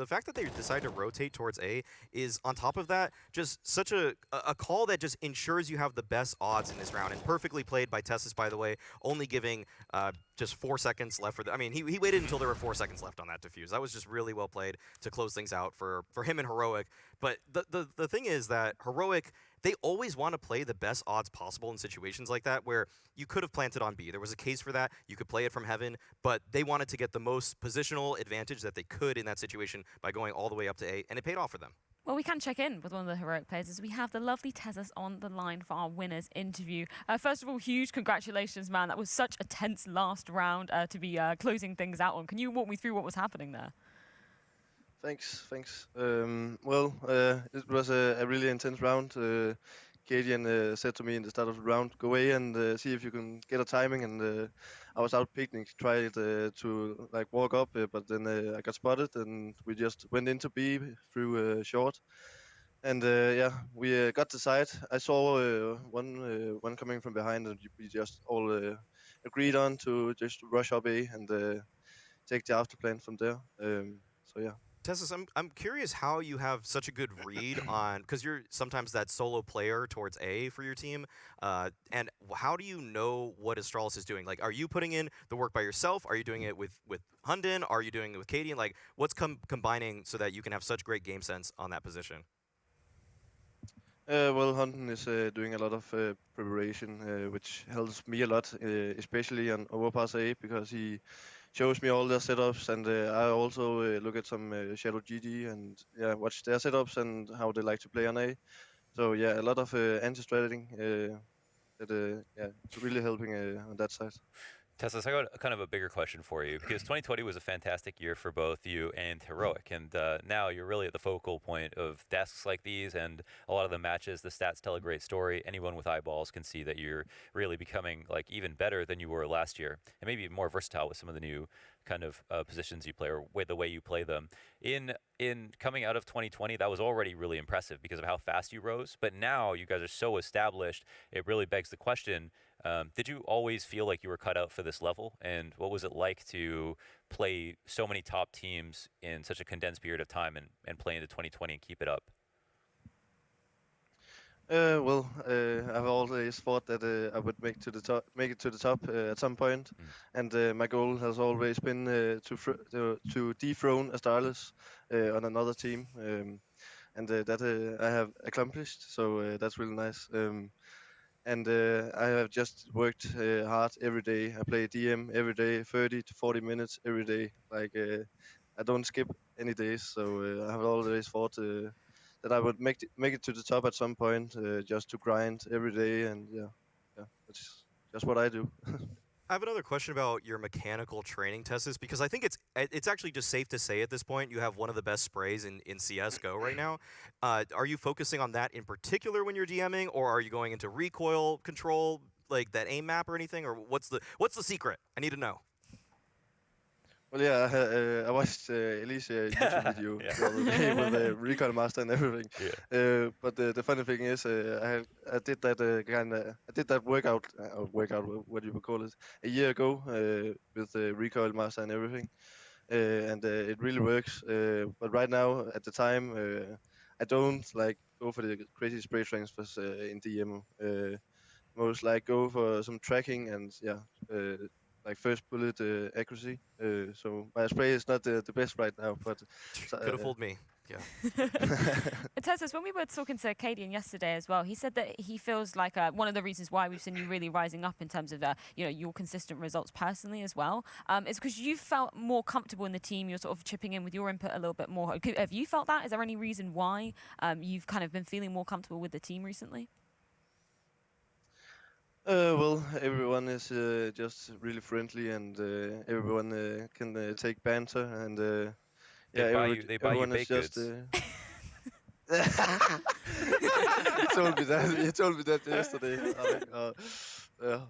fact that they decide to rotate towards A is, on top of that, just such a call that just ensures you have the best odds in this round, and perfectly played by Tessis, by the way, only giving just 4 seconds left for I mean, he waited until there were 4 seconds left on that defuse. That was just really well played to close things out for him and Heroic. But the thing is that Heroic, they always want to play the best odds possible in situations like that, where you could have planted on B. There was a case for that. You could play it from heaven, but they wanted to get the most positional advantage that they could in that situation by going all the way up to A, and it paid off for them. Well, we can check in with one of the Heroic players as we have the lovely Tessis on the line for our winners interview. First of all, huge congratulations, man. That was such a tense last round to be closing things out on. Can you walk me through what was happening there? Thanks. It was a really intense round. Cadian said to me in the start of the round, go away and see if you can get a timing. And I was out picnic, tried to like walk up, but then I got spotted, and we just went into B through short. And yeah, we got the side. I saw one coming from behind, and we just all agreed on to just rush up A and take the after plan from there. So yeah. Tessus, I'm curious how you have such a good read on, because you're sometimes that solo player towards A for your team, and how do you know what Astralis is doing? Like, are you putting in the work by yourself? Are you doing it with Hunden? Are you doing it with Cadian? Like, what's combining so that you can have such great game sense on that position? Well, Hunden is doing a lot of preparation, which helps me a lot, especially on Overpass A, because he shows me all their setups, and I also look at some Shadow GG and yeah, watch their setups and how they like to play on A. So yeah, a lot of anti-strategy that yeah, it's really helping on that side. Tessus, I got kind of a bigger question for you because 2020 was a fantastic year for both you and Heroic, and now you're really at the focal point of desks like these and a lot of the matches. The stats tell a great story. Anyone with eyeballs can see that you're really becoming like even better than you were last year, and maybe more versatile with some of the new kind of positions you play or the way you play them. In coming out of 2020, that was already really impressive because of how fast you rose. But now you guys are so established, it really begs the question. Did you always feel like you were cut out for this level? And what was it like to play so many top teams in such a condensed period of time and play into 2020 and keep it up? Well, I've always thought that I would make it to the top at some point, and my goal has always been to dethrone Astralis on another team, and that I have accomplished. So that's really nice. And I have just worked hard every day. I play DM every day, 30 to 40 minutes every day. Like I don't skip any days. So I have always thought that I would make it to the top at some point, just to grind every day. And yeah, that's just what I do. I have another question about your mechanical training, Tessus, because I think it's actually just safe to say at this point you have one of the best sprays in CS:GO right now. Are you focusing on that in particular when you're DMing, or are you going into recoil control, like that aim map or anything, or what's the secret? I need to know. Well, yeah, I watched Elise YouTube video the other day with the recoil master and everything. Yeah. But the funny thing is, I did that I did that workout, what you would call it, a year ago with the recoil master and everything, and it really works. But right now, at the time, I don't like go for the crazy spray transfers in DM. Most like go for some tracking and yeah. Like first bullet accuracy. So my spray is not the best right now, but Could have fooled me. Yeah. Tessus, when we were talking to Cadian yesterday as well, he said that he feels like one of the reasons why we've seen you really rising up in terms of your consistent results personally as well, is because you felt more comfortable in the team. You're sort of chipping in with your input a little bit more. Have you felt that? Is there any reason why you've kind of been feeling more comfortable with the team recently? Well, everyone is just really friendly, and everyone can take banter, and yeah, They buy you everyone is baked just. goods. He told me that. He told me that yesterday. Yeah,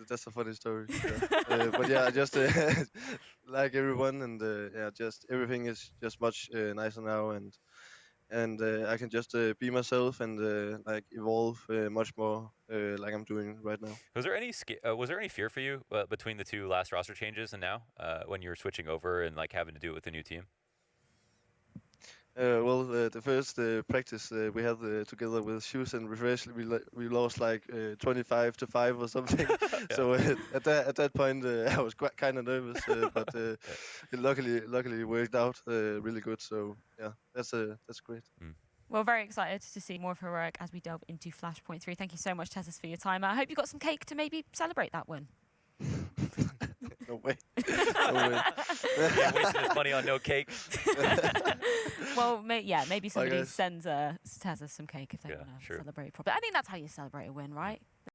that's a funny story. Yeah. But yeah, I just like everyone, and yeah, just everything is just much nicer now, and I can just be myself and like evolve much more like I'm doing right now. Was there any fear for you between the two last roster changes and now when you were switching over and like having to do it with the new team? Well, the first practice we had together with shoes and refresh, we lost like 25-5 or something. So at that point, I was quite kind of nervous, but it luckily worked out really good. So yeah, that's great. Well, very excited to see more of Heroic as we delve into Flashpoint 3. Thank you so much, Tessus, for your time. I hope you got some cake to maybe celebrate that win. No way. No way. Yeah, wasting his money on no cake. Well, maybe somebody sends Tessus some cake if they want to sure. celebrate properly. I think that's how you celebrate a win, right?